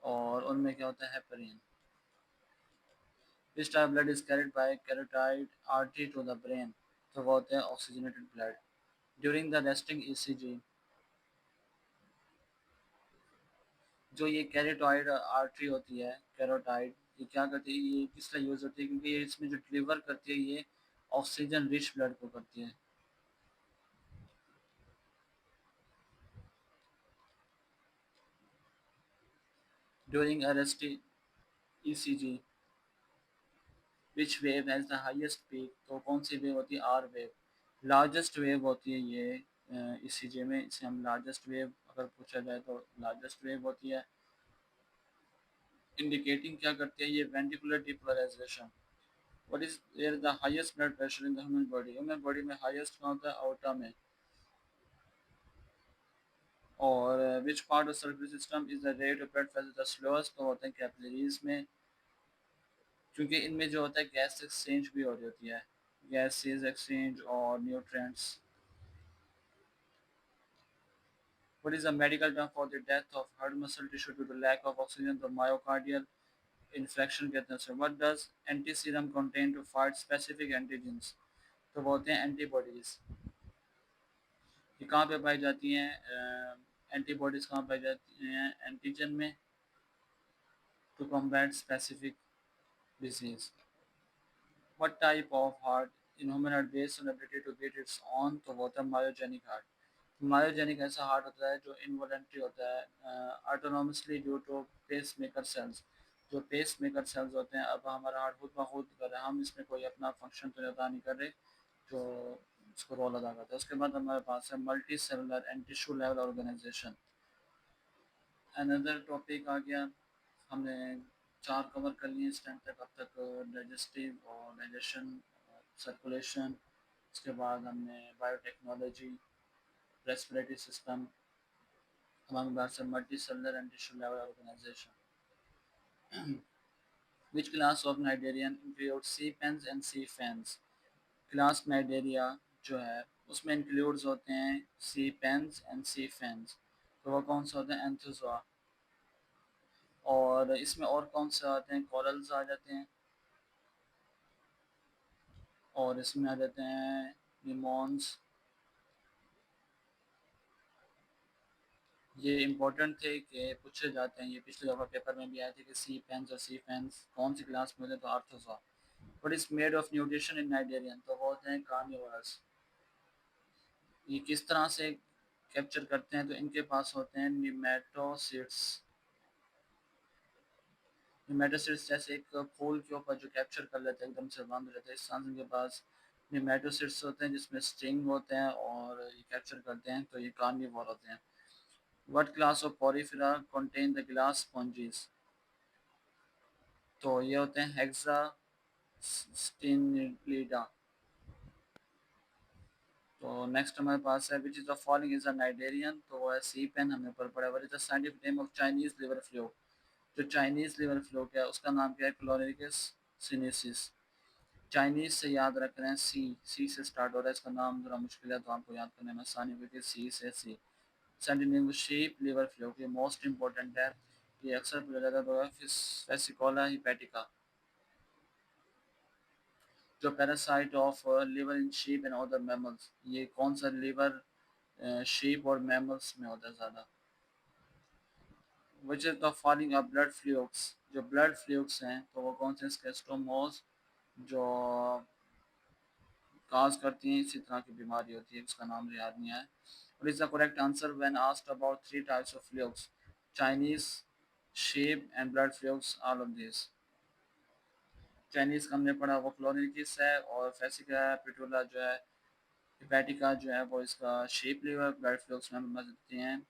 और उनमें क्या होता है heparin. Which type blood is carried by carotid artery to the brain, तो वो होते हैं oxygenated blood. During the resting ECG, जो ये कैरोटाइड आर्टरी होती है, कैरोटाइड, ये क्या करती है, ये किस लिए यूज होती है, क्योंकि ये इसमें जो डिलीवर करती है ये ऑक्सीजन रिच ब्लड को करती है। During arrest ECG, which wave has the highest peak, तो कौन सी वेव होती है, आर वेव। लार्जेस्ट वेव होती है ये ईसीजी में, इसे हम लार्जेस्ट वेव अगर पूछा जाए तो लार्जेस्ट वेव होती है। इंडिकेटिंग क्या करती है ये, ventricular depolarization. What is there the highest blood pressure in the human body में हाईएस्ट कहाँ होता है, आउटा में। और which part of circular system is the rate of blood pressure the slowest, तो होते हैं कैपिलरीज में, क्योंकि इनमें जो होता है गैस एक्सचेंज भी हो रही होती है, गैसेज एक्सचेंज और nutrients. What is the medical term for the death of heart muscle tissue due to lack of oxygen? तो myocardial infarction कहते हैं उसे। What does antiserum contain to fight specific antigens? तो वो होते हैं एंटीबॉडीज। ये कहाँ पे पाई जाती हैं, एंटीबॉडीज कहाँ पाई जाती हैं, एंटीजन में, to combat specific disease. What type of heart in human are based on ability to beat its own, तो वो होता है मायोजेनिक हार्ट। मायोजेनिक ऐसा हार्ट होता है जो इनवॉलेंट्री होता है, autonomously due to pacemaker cells. जो पेस मेकर सेल्स होते हैं, अब हमारा हार्ट खुद ब खुद कर रहा है, हम इसमें कोई अपना फंक्शन तो अदा नहीं कर रहे, जो उसको रोल अदा करता है। उसके बाद हमारे पास है multi cellular and tissue level organisation. Another topic आ गया, हमने चार कवर कर लिए इस टाइम तक। अब तक डाइजेस्टिव और डाइजेशन, सर्कुलेशन, उसके बाद हमने biotechnology, respiratory system, among the multicellular and tissue level organization. Which class of cnidarian includes sea pens and sea fans? Class cnidaria जो है उसमें इंक्लूड्स होते हैं सी पेन्स एंड सी फैंस, तो वो कौन से होते हैं, एंथोजोआ। और इसमें और कौन से आते हैं, कोरल्स आ जाते हैं, और इसमें आ जाते हैं निमोन्स। ये इम्पोर्टेंट थे कि पूछे जाते हैं, ये पिछले दफ़ा पेपर में भी आए थे कि सी पेन्स और सी फैंस कौन सी क्लास में होते हैं, तो आर्थोजोआ। What is made of nutrition in Nigerian, तो वो होते हैं कार्निवोरस। ये किस तरह से कैप्चर करते हैं, तो इनके पास होते हैं निमेटोसिड्स। निमेटोसिड्स जैसे एक फूल के ऊपर जो कैप्चर कर लेते हैं, एकदम से बंद रहते हैं, इस तरह से इनके पास निमेटोसिड्स होते हैं जिसमें स्टिंग होते हैं और ये कैप्चर करते हैं, तो ये कार्निवोर होते हैं। What class of porifera contain the glass sponges, तो ये होते हैं हेक्सा स्टिनिलिडा। तो नेक्स्ट हमारे पास है which is the following is a cnidarian, तो वो है सी पेन, हमने ऊपर पढ़ा। What is the scientific name of Chinese liver fluke, जो चाइनीज लिवर फ्लू क्या है उसका नाम क्या है, क्लोरिकस सिनेसिस। चाइनीज से याद रख रहे हैं, सी से स्टार्ट हो रहा है, इसका नाम जरा मुश्किल है तो आपको याद करने में आसानी होगी, सी से C. Scientific name sheep liver fluke की मोस्ट इंपॉर्टेंट है, ये अक्सर पूछा जाता है, फेसिकोला हिपैटिका, जो parasite of liver in sheep and other mammals. ये कौन सा लिवर शीप और मैमल्स में होता है ज़्यादा। विच is the following of blood fluids, जो ब्लड फ्लूइड्स हैं तो वो कौन से, स्केस्टोमोस, जो काज करती हैं इसी तरह की बीमारी होती है, उसका नाम याद नहीं आया। और is the correct answer when asked about three types of fluids, Chinese, sheep and blood fluids, all of these। Chinese का हमने पढ़ा वो क्लोरिनेटिस है, और फेसिका पिटुला जो है, हेपेटिका जो है वो इसका शेप लीवर ब्लड फ्लूक्स में मदद देती हैं।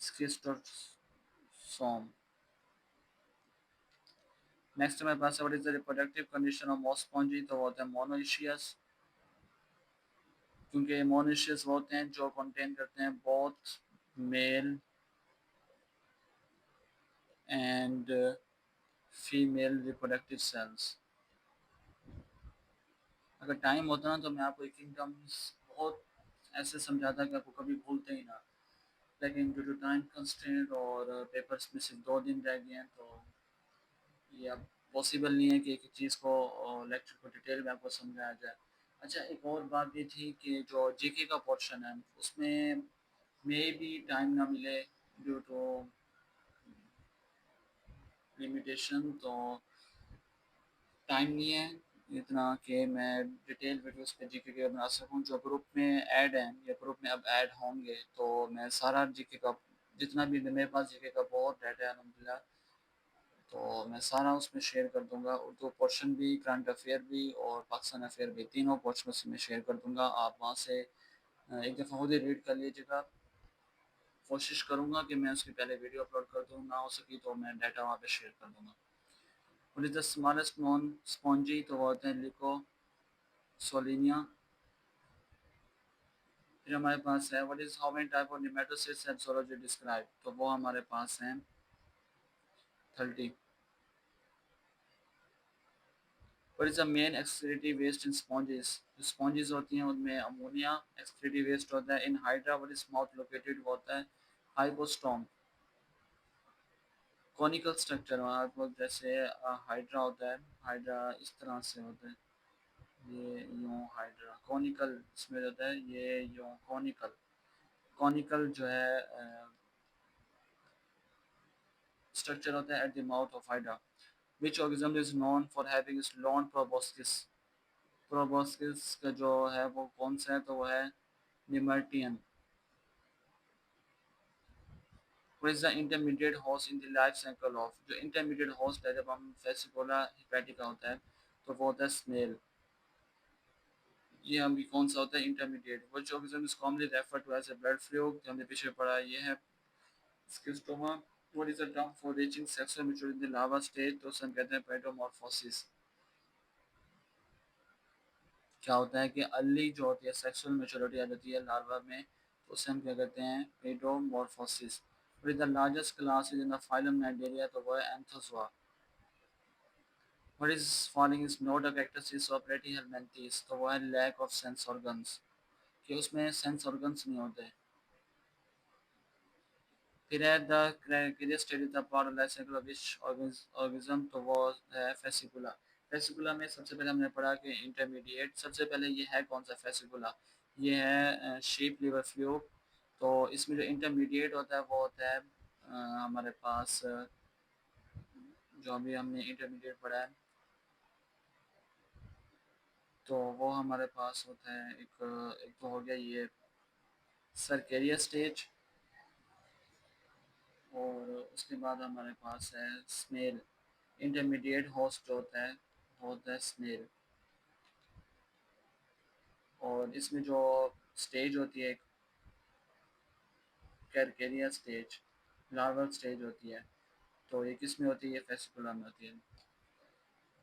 स्किस्टोसोम। नेक्स्ट हमारे पास what is the reproductive condition of most sponges, तो वो होता है मोनोइशियस, क्योंकि मोनोइशियस वो होते हैं जो कंटेन करते हैं both male and female reproductive cells. अगर टाइम होता ना तो मैं आपको किंगडम्स बहुत ऐसे समझाता कि आपको कभी भूलते ही ना, लेकिन ड्यू टू टाइम कंस्ट्रेंट और पेपर्स में सिर्फ 2 दिन रह गए हैं, तो ये अब पॉसिबल नहीं है कि एक चीज़ को लेक्चर को डिटेल में आपको समझाया जाए। अच्छा, एक और बात ये थी कि जो जीके का पोर्शन है उसमें मे भी टाइम ना मिले ड्यू टू लिमिटेशन, तो टाइम नहीं है इतना कि मैं डिटेल वीडियोस पे जीके के बना सकूं। जो ग्रुप में ऐड हैं या ग्रुप में अब ऐड होंगे, तो मैं सारा जीके का जितना भी मेरे पास जीके का बहुत डाटा है अल्हम्दुलिल्लाह, तो मैं सारा उसमें शेयर कर दूंगा। उर्दू पोर्शन भी, करंट अफेयर भी और पाकिस्तान अफेयर भी, तीनों पोर्शन में शेयर कर दूंगा। आप वहाँ से एक दफ़ा खुद ही रीड कर लीजिएगा। कोशिश करूँगा कि मैं उसकी पहले वीडियो अपलोड कर दूँ, ना हो सकी तो मैं डाटा वहाँ पे शेयर कर दूँगा। What is the smallest non spongy, तो वो होते हैं लिको सोलिनिया। फिर हमारे पास है what is how many type of nematocysts have zoology describe, तो वो हमारे पास हैं 30। What is the main excretory waste in sponges, जो स्पॉन्जेस होती हैं उनमें अमोनिया एक्सक्रीटरी वेस्ट होता है। In hydra what is mouth located, वो होता है हाइपोस्टोम। कॉनिकल स्ट्रक्चर हमारे पास जैसे हाइड्रा होता है, हाइड्रा इस तरह से होता है, ये यूँ हाइड्रा कॉनिकल इसमें होता है, ये यूँ कॉनिकल। कॉनिकल जो है स्ट्रक्चर होता है at the mouth of hydra. Which organism is known for having its lawn proboscis, proboscis का जो है वो कौन सा है, तो वो है nemertean. What is the intermediate host in the life cycle of, जो इंटरमीडिएट होस्ट है जब हम फेसिकोला हिपैटिका होता है तो वो होता है स्नेल। ये अभी कौन सा होता है intermediate. Which organism is commonly referred to as a blood fluid, जो हमने पीछे पढ़ा ये है schistosoma. What is the term for reaching sexual maturity in the larva stage, तो उसे हम कहते हैं पेडोमॉर्फोसिस। क्या होता है कि अर्ली जो होती है सेक्सुअल मैच्योरिटी आ जाती है लार्वा में, तो उसे हम क्या कहते हैं paedomorphosis. What is the largest class in the phylum Cnidaria, तो वो है Anthozoa. What is following is not a characteristics of Platyhelminthes, तो वो है लैक ऑफ सेंस ऑर्गन्स, कि उसमें सेंस ऑर्गन्स नहीं होते। फिर है the cranius state is the part of life cycle of which organism, तो वो है फेसिकुला। फेसिकुला में सबसे पहले हमने पढ़ा कि इंटरमीडिएट, सबसे पहले ये है कौन सा फेसिकुला, ये है शेप लिवर फ्लूक। तो इसमें जो इंटरमीडिएट होता है वो होता है हमारे पास जो अभी हमने इंटरमीडिएट पढ़ा है, तो वो हमारे पास होता है एक तो हो गया ये सरकेरिया स्टेज, और उसके बाद हमारे पास है स्नेल। इंटरमीडिएट होस्ट जो होता है वो होता है स्नेल। और इसमें जो स्टेज होती है कैरकेरिया स्टेज, लार्वल स्टेज होती है, तो ये किस में होती है, ये फेसिकुला में होती है।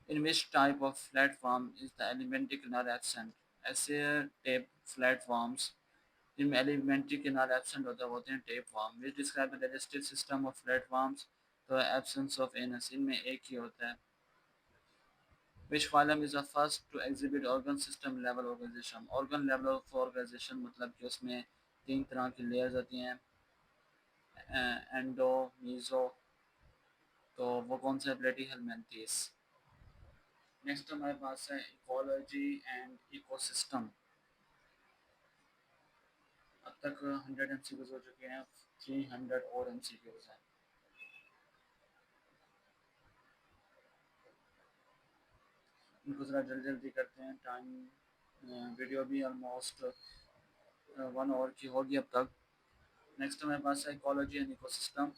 In which type of flatworm is the alimentary canal absent, ऐसे टेप फ्लैट फॉर्म्स जिनमें एलिमेंट्री किनार एब्सेंट होता है वो होते हैं tapeworm. Which describe the digestive system of flatworms, तो एब्सेंस ऑफ एनस, इनमें एक ही होता है। Which phylum is the first to exhibit organ system level organization? Organ level of organization मतलब कि उसमें 3 तरह की layers होती हैं, एंडो मीजो, तो वो कौन सा है, प्लेटीहेल्मिन्थेस। नेक्स्ट हमारे पास है इकोलॉजी एंड इकोसिस्टम। अब तक 100 MCQs हो चुके हैं, 300 और MCQs हैं। इनको ज़रा जल्दी जल्दी करते हैं, टाइम वीडियो भी ऑलमोस्ट 1 आवर की होगी अब तक। नेक्स्ट हमारे पास है ecology and ecosystem.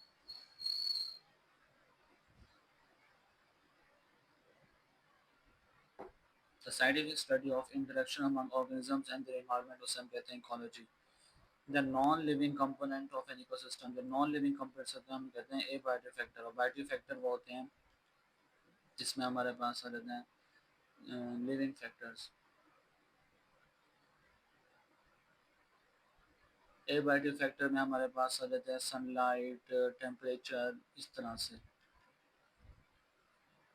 The scientific study of interaction among organisms and their environment, उसे हम कहते हैं ecology. The non living component of an ecosystem, जो नॉन लिविंग कंपोनेंट्स होते हैं हम कहते हैं ए बायोटिक फैक्टर, और बायोटिक फैक्टर वो होते हैं जिसमें हमारे पास आ जाते हैं लिविंग फैक्टर्स। ए बायोटिक फैक्टर में हमारे पास आ जाते हैं सनलाइट, टेम्परेचर, इस तरह से।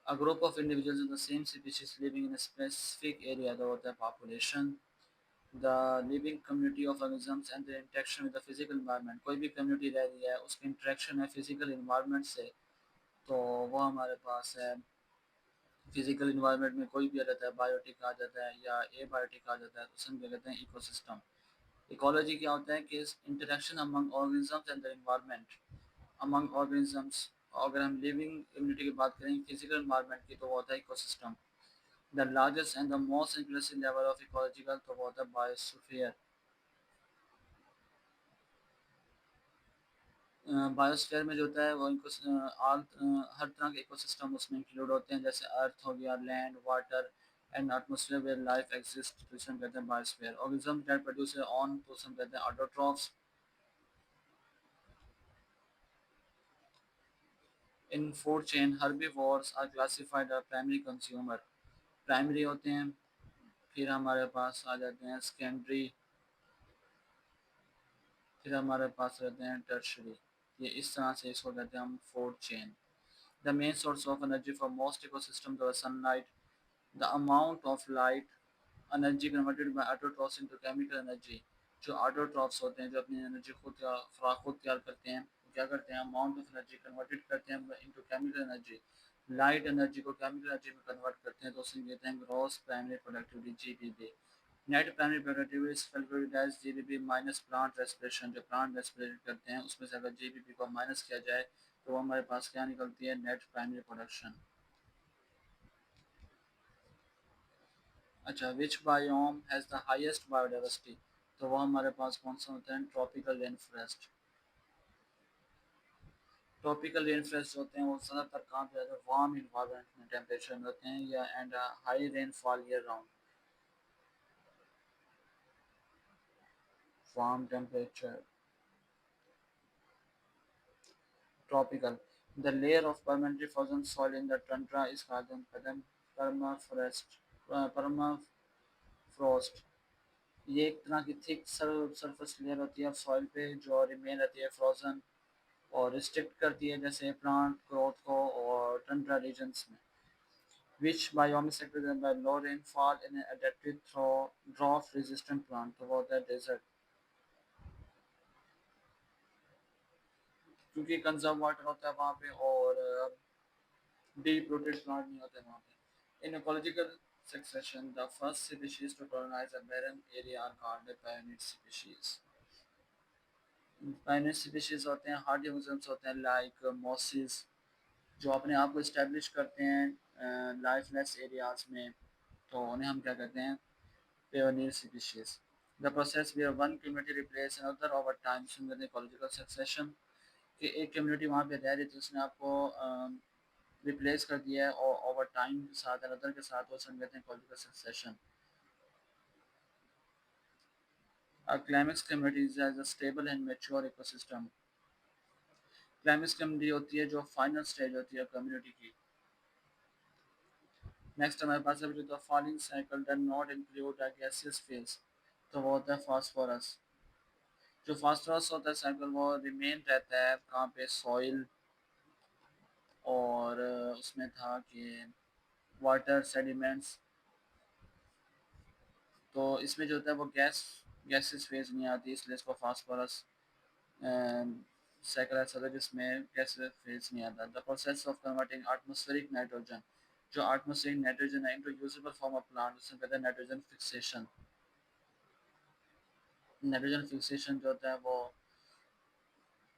A group of individuals in the same species living in a specific area, that होता है population। The living community of organisms and their interaction with the physical environment, कोई भी community रह रही है उसकी interaction है physical environment से, तो वो हमारे पास है फिजिकल इन्वायरमेंट में कोई भी आ जाता है, बायोटिक आ जाता है या ए बायोटिक आ जाता है, तो उसे हम क्या कहते हैं इकोसिस्टम। इकोलॉजी क्या होता है कि interaction among organisms and the environment, among organisms. अगर हम लिविंग इम्यूनिटी की बात करें फिजिकल इन्वायरमेंट की, तो वो होता है ecosystem. The largest and the most inclusive level of ecological, तो वो होता है बायोस्फीयर। बायोस्फीयर में जो होता है वो हर तरह के इकोसिस्टम उसमें इंक्लूड होते हैं, जैसे अर्थ हो गया, land, water and atmosphere where life exist, तो इसे हम कहते हैं biosphere. Organism that produce on, तो उसे हम कहते हैं autotrophs. In food chain herbivores are classified are primary consumer, primary होते हैं। फिर हमारे पास आ जाते हैं सेकेंडरी, फिर हमारे पास रहते हैं टर्शरी। ये इस तरह से इसको कहते हैं हम food chain. The main source of energy for most ecosystem तो sunlight. The amount of light energy converted by autotrophs into chemical energy, जो ऑटोट्रॉफ्स होते हैं जो अपनी एनर्जी खुद तैयार करते हैं, क्या करते हैं अमाउंट ऑफ एनर्जी कन्वर्टेड करते हैं into chemical energy, light energy को केमिकल एनर्जी में कन्वर्ट करते हैं, तो उसे कहते हैं gross primary productivity GPP. Net primary productivity is calculated as GPP minus plant respiration, जो प्लांट रेस्पिरेट करते हैं उसमें से अगर जीपीपी को माइनस किया जाए तो हमारे पास क्या निकलती है, नेट प्राइमरी प्रोडक्शन। अच्छा, which biome has the highest biodiversity, तो वो हमारे पास कौन सा होता है, tropical rain forest. Tropical rain forest होते हैं वो ज़्यादातर कहाँ पे रहते हैं, वार्म इन्वायरमेंट में टेम्परेचर में होते हैं या and high rainfall year round, warm temperature, tropical. The layer of permanently frozen soil in the tundra is called permafrost. permafrost. ये एक तरह की थिक सरफेस लेयर होती है सॉइल पे जो रिमेन रहती है फ्रोजन और रिस्ट्रिक्ट करती है जैसे प्लांट ग्रोथ को और टंड्रा रीजन्स में। Which biome is characterized by low rainfall and an adapted drought resistant plant, तो वो होता है डेजर्ट, क्योंकि कंजर्व वाटर होता है वहाँ पे और deep rooted plant नहीं होते वहाँ पे। In ecological succession, the first species to colonize a barren area are called the pioneer species. Pioneer species होते हैं हार्डी organisms होते हैं लाइक mosses, जो अपने आप को इस्टेब्लिश करते हैं लाइफलेस एरियाज में, तो उन्हें हम क्या कहते हैं, pioneer species. The process where one community replaces another over time, इसमें कहते हैं ecological succession, कि एक कम्युनिटी वहाँ पे रह रही थी उसने आपको रिप्लेस कर दिया है और ओवर टाइम के साथ अनदर के साथ वो कहते हैं ecological succession. A climax community is a stable and mature ecosystem. Climax community होती है जो फाइनल स्टेज होती है कम्युनिटी की। नेक्स्ट हमारे पास है जो falling cycle does not include a gaseous phase, तो वो होता है फास्फोरस। जो फास्फोरस होता है साइकिल वो रिमेन रहता है कहाँ पे, सॉइल और उसमें था कि वाटर सेडिमेंट्स, तो इसमें जो होता है वो गैसेस फेज नहीं आती, इसलिए इसको फास्फोरस साइकिल ऐसा था जिसमें गैसेस फेज नहीं आता। The process of converting atmospheric nitrogen, जो एटमॉस्फेरिक नाइट्रोजन है into usable form of plant, उसमें कहते हैं नाइट्रोजन फिक्सेशन। नाइट्रोजन फिक्सेशन जो होता है वो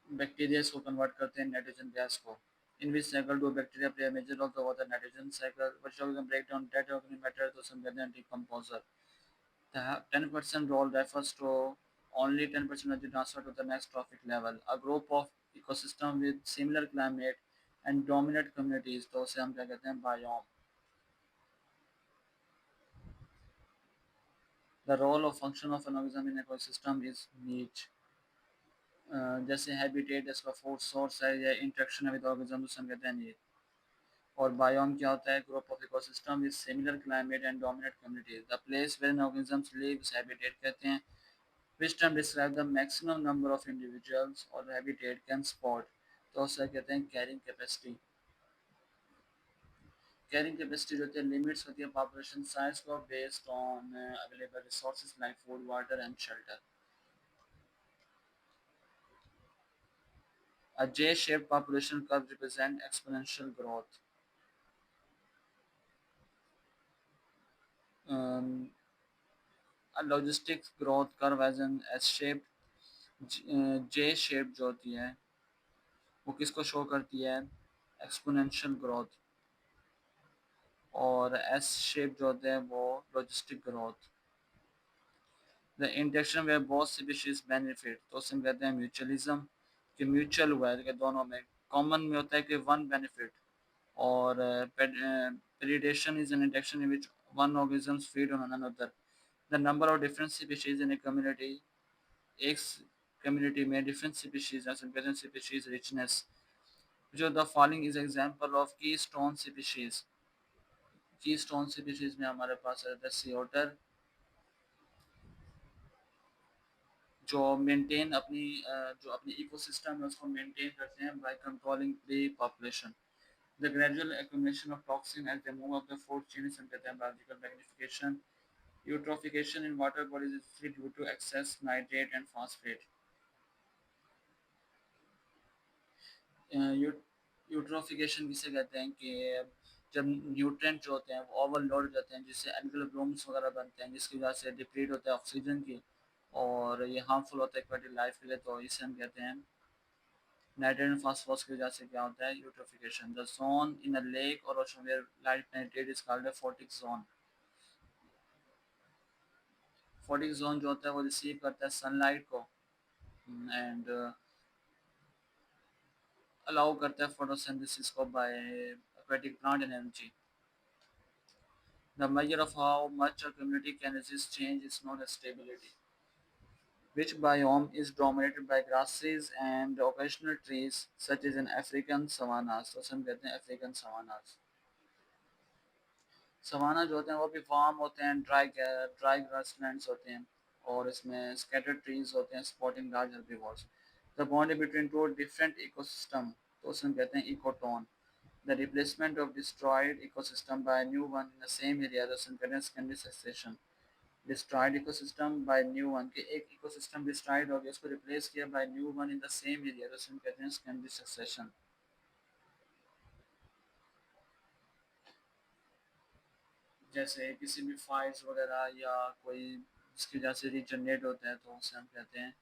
बैक्टीरिया को कन्वर्ट करते हैं नाइट्रोजन गैस को। In which cycle do bacteria play a major role, तो होता है nitrogen cycle. Which organism break down dead organic matter, तो उसमें कहते हैं decomposer. The 10% role refers to only 10% energy transfer to the next trophic level. A group of ecosystem with similar climate and dominant communities, तो उसे हम क्या कहते हैं biome. The role of function of an organism in ecosystem is niche. जैसे हैबिटेट इसका फूड सोर्स है या इंटरेक्शन है विद ऑर्गेनिज्म, उसे हम कहते हैं नीच। और बायोम क्या होता है? Group of ecosystem with similar climate and dominant communities, the place where organisms live उसे हैबिटेट कहते हैं। Which term describe the maximum number of individuals और हैबिटेट कैन सपोर्ट, तो उसे कहते हैं कैरिंग कैपेसिटी। कैरिंग कैपेसिटी जो होती है लिमिट्स होती है पॉपुलेशन साइज को based on available resources like food, water and shelter. A J-shaped population curve represents exponential growth. Um, a logistic growth curve as an S-shaped, J-shaped जो होती है वो किसको शो करती है? Exponential growth. और एस शेप जो होते हैं वो logistic growth. The interaction way both species benefit, तो उससे हम कहते हैं म्यूचुअलिज्म, कि म्यूचुअल हुआ है कि दोनों में कॉमन में होता है कि वन बेनिफिट। और predation is an interaction in which one organisms feed on another. The number of different species in a community, एक community में different species as in species richness, जो the following is example of keystone species। keystone species में हमारे पास है sea otter, जो मेंटेन अपनी जो अपनी इकोसिस्टम है उसको मेंटेन करते हैं by controlling pre population. The gradual accumulation of toxin as they move up the food chain is कहते हैं biological magnification। Eutrophication in water bodies is due to excess nitrate and phosphate। Eutrophication किसे कहते हैं कि जब न्यूट्रिएंट जो होते हैं वो ओवरलोड हो जाते हैं, जिससे एल्गल ब्लूम्स वगैरह बनते हैं, जिसकी वजह से डिप्लीट होता है ऑक्सीजन की, और ये हार्मफुल होता है एक्वेटिक लाइफ के लिए, तो इसे हम कहते हैं नाइट्रेट एंड फास्फोरस की वजह से क्या होता है? Eutrophication. The zone in a lake or ocean where light penetrate is called a photic zone. Photic zone जो होता है वो रिसीव करता है सनलाइट को एंड अलाउ करता है फोटोसिंथेसिस को bye aquatic plant energy। The measure of how much a community can resist change is known as stability। Which biome is dominated by grasses and occasional trees such as in African savannas? तो हम कहते हैं African savannas। सवाना जो होते हैं वो भी वार्म होते हैं, ड्राई ग्रासलैंड्स होते हैं, और इसमें स्कैटर्ड ट्रीज होते हैं supporting large herbivores। The boundary between two different ecosystem, तो उसे हम कहते हैं ecotone. The replacement of destroyed ecosystem by new one in the same area, तो उसे हम कहते हैं secondary succession. Destroyed ecosystem by new one, के एक इकोसिस्टम डिस्ट्रॉयड हो गया उसको रिप्लेस किया by new one in the same area, तो उसे हम कहते हैं सेकेंडरी सक्सेशन। जैसे किसी भी फाइल्स वगैरह या कोई जिसकी वजह से रीजनरेट होता है तो उसे हम कहते हैं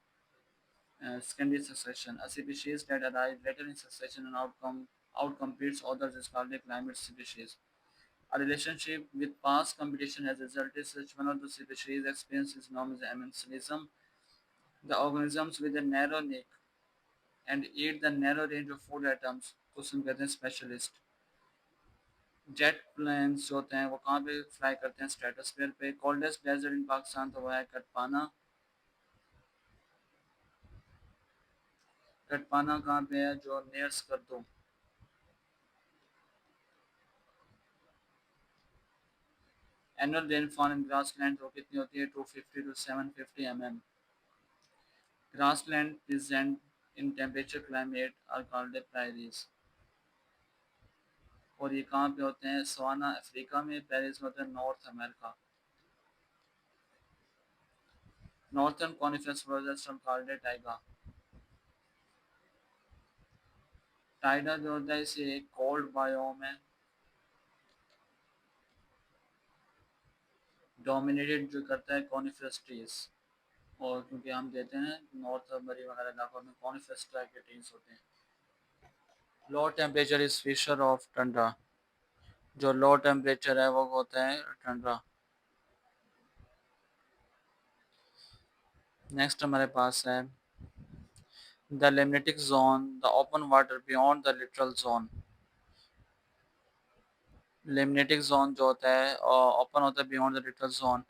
secondary succession। A species that arrives later in succession and outcompetes others is called a climate species। A relationship with past competition has resulted such one of the species experiences known as amencilism। The organisms with a narrow neck and eat the narrow range of food items को हम कहते हैं specialist। जेट प्लेन्स जो होते हैं वो कहाँ पे फ्लाई करते हैं? स्ट्रेटोस्फीयर पे। कोल्डेस्ट डेजर्ट इन पाकिस्तान तो वो है कटपाना। कटपाना कहाँ पे है? जो नियर्स कर दो। एनुअल रेनफॉल इन ग्रासलैंड वो कितनी होती है? 250 to 750 mm। Grassland present in temperature climate are called prairies। और ये कहाँ पे होते हैं? सवाना अफ्रीका में, पेरिस में होते हैं north America. Northern coniferous forest called Tyga. Tyga जो होता है इसे एक कोल्ड बायोम है, डोमिनेटेड जो करता है कॉनिफरस ट्रीज। और क्योंकि हम देते हैं नॉर्थ मरी वगैरह इलाकों में कॉनिफरस टाइप के ट्रीज होते हैं। Low temperature is feature of tundra, जो लो टेम्परेचर है वो होता है टंड्रा। नेक्स्ट हमारे पास है the limnetic zone, the open water beyond the littoral zone. Limnetic zone जो होता है ओपन होता है बियॉन्ड द लिटरल जोन।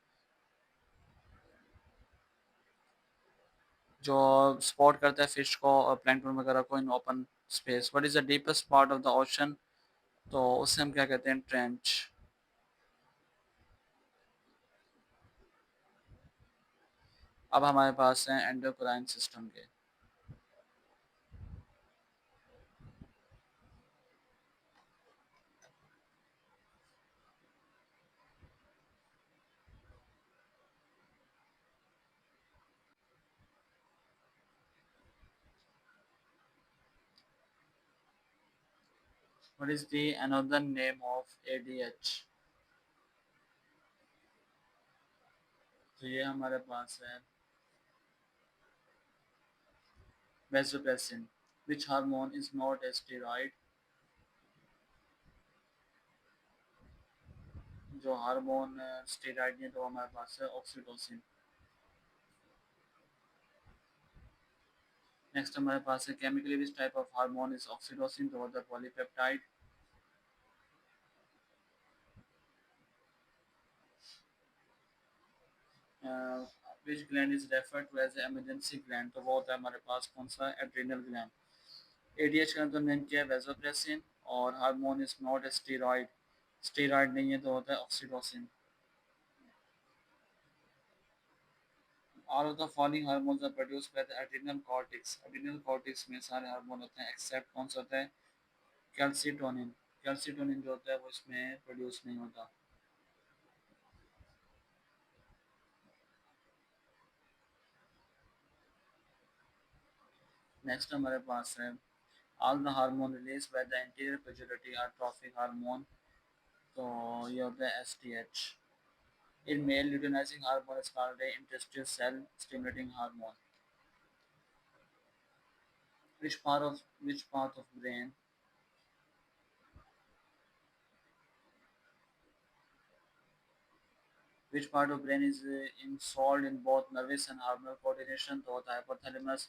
जो सपोर्ट करता है फिश को और प्लैंकटन वगैरह को in open space. What is the deepest part of the ocean? तो उससे हम क्या कहते हैं? ट्रेंच। अब हमारे पास हैं एंडोक्राइन सिस्टम के। What is the another name of ADH? तो ये हमारे पास है vasopressin. Which hormone is not a steroid? जो हार्मोन स्टेरॉइड नहीं है तो हमारे पास है ऑक्सीटोसिन। नेक्स्ट हमारे पास है chemically which type of hormone is oxytocin, तो the polypeptide. Which gland is referred to as emergency gland, तो वो होता है हमारे पास कौन सा? Adrenal gland. एडीएच का तो नेम क्या है? वेसोप्रेसिन। और hormone is not a steroid, steroid नहीं है तो होता है oxytocin. All of the following hormones are produced by the adrenal cortex. Adrenal cortex में सारे हार्मोन होते हैं एक्सेप्ट कौन सा होता है? कैल्सीटोनिन। कैल्सीटोनिन जो होता है वो इसमें प्रोड्यूस नहीं होता। नेक्स्ट हमारे पास है all the hormone release by the anterior pituitary are trophic hormone, तो ये होता है STH. In male luteinising hormone is called a interstitial cell stimulating hormone. Which part of brain which part of brain is involved in both nervous and hormonal coordination, तो होता है hypothalamus।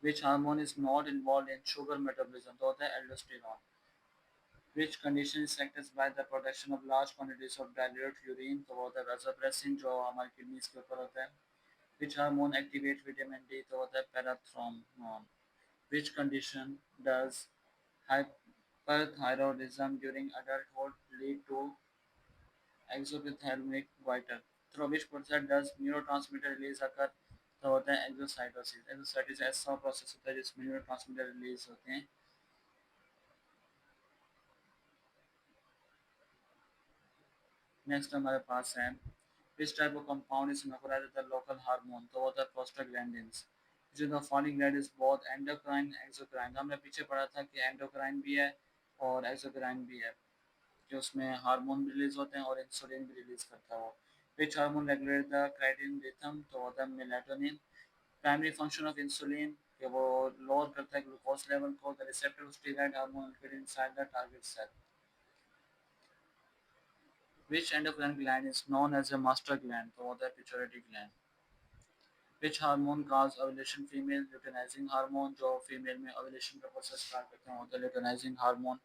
Which hormone is not involved in sugar metabolism, तो होता है aldosterone। Which condition is characterized by the production of large quantities of dilute urine, तो वो होता है vasopressin जो हमारी किडनीज के ऊपर होता है। Which hormone activates vitamin D, तो होता है parathormone। Which condition does hyperthyroidism during adulthood lead to exophthalmic goiter? Through which process does neurotransmitter release occur, तो होता है एक्सोसाइटोसिस। एक्सोसाइटोसिस ऐसा प्रोसेस होता है जिसमें न्यूरोट्रांसमीटर रिलीज होते हैं। नेक्स्ट हमारे पास है which type of compound is memorize the local hormone, तो होता है प्रोस्टाग्लैंडिन्स। जो the following gland is both endocrine exocrine, हमने पीछे पढ़ा था कि एंडोक्राइन भी है और एक्सोक्राइन भी है, कि उसमें हार्मोन भी रिलीज होते हैं और इंसुलिन भी रिलीज करता है वो। Which hormone regulate the circadian rhythm, तो होता है melatonin. Primary function of insulin कि वो लोअर करता है ग्लूकोज लेवल को। The receptor steroid hormone located inside the target cell. Which endocrine gland is known as a master gland, तो होता है pituitary gland। Which hormone causes ovulation female, luteinizing hormone जो female में ovulation का process start करते हैं होता है luteinizing hormone।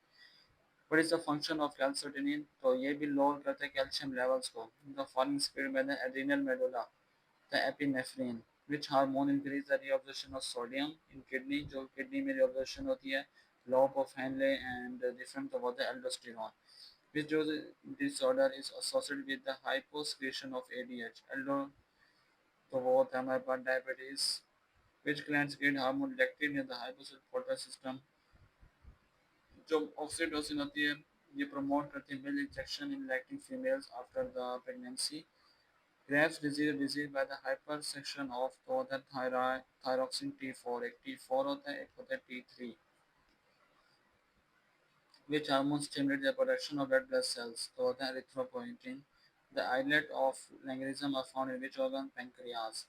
What is the function of calcitonin, तो ये भी lower करता है calcium levels को। The following secreted by the adrenal medulla, the epinephrine। Which hormone increase the reabsorption of sodium in kidney, जो kidney में reabsorption होती है। Lobe of Henle and different तो होता है aldosterone। Which disorder is associated with the hyposecretion of ADH? Aldo, तो वो होता है हमारे पास diabetes. Which gland secrete hormone lectin in the hypothalamus system, जो ऑक्सीटोसिन होती है ये प्रमोट करती है milk injection in lactating females after the pregnancy. Graves disease disease by the hyper section of, तो होता है थायरॉक्सिन T4, एक T4 होता है एक होता है T3। which hormone stimulate the production of red blood cells, तो होता है erythropoietin। The islet of Langerism are found in which organ? Pancreas।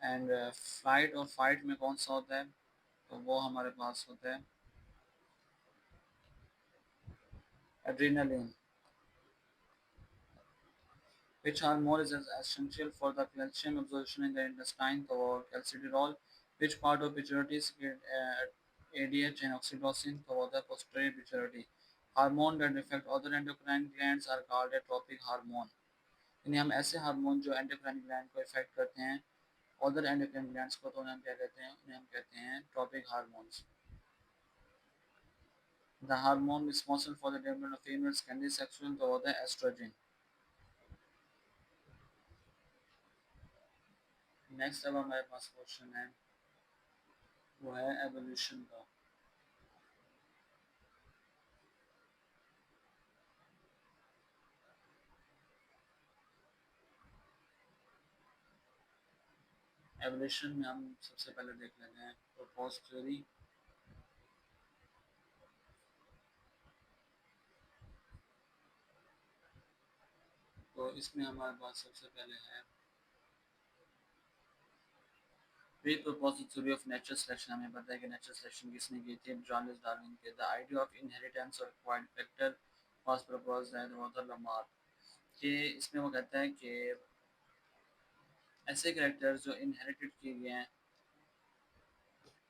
And flight और fight में कौन सा होता है? तो वो हमारे पास होता है adrenaline। Which hormone is essential for the calcium absorption in the intestine, तो वो calciferol। Which part of pituitary secrete ADH and oxytocin, तो होता है posterior pituitary। Hormone that affect other endocrine glands are called a tropic hormone। यानी हम ऐसे हार्मोन जो एंडोक्राइन ग्लैंड को इफेक्ट करते हैं, अदर एंडोक्राइन ग्लैंड्स को, तो उन्हें हम क्या कहते हैं, उन्हें हम कहते हैं tropic hormones. The hormone responsible for the development of females can be sexual, तो होता है एस्ट्रोजन। नेक्स्ट अब हमारे पास क्वेश्चन है, वो है एवोल्यूशन का। एवोल्यूशन में हम सबसे पहले देख लेते हैं प्रोपोज थ्योरी। तो इसमें हमारे पास सबसे पहले है pre propose theory of natural selection. हमें पता है कि नेचुरल सिलेक्शन किसने की थी, चार्ल्स डार्विन के। The idea of inheritance of acquired factor was proposed by author Lamarck. कि इसमें वो कहता है कि ऐसे कैरेक्टर्स जो इनहेरिटेड किए गए हैं,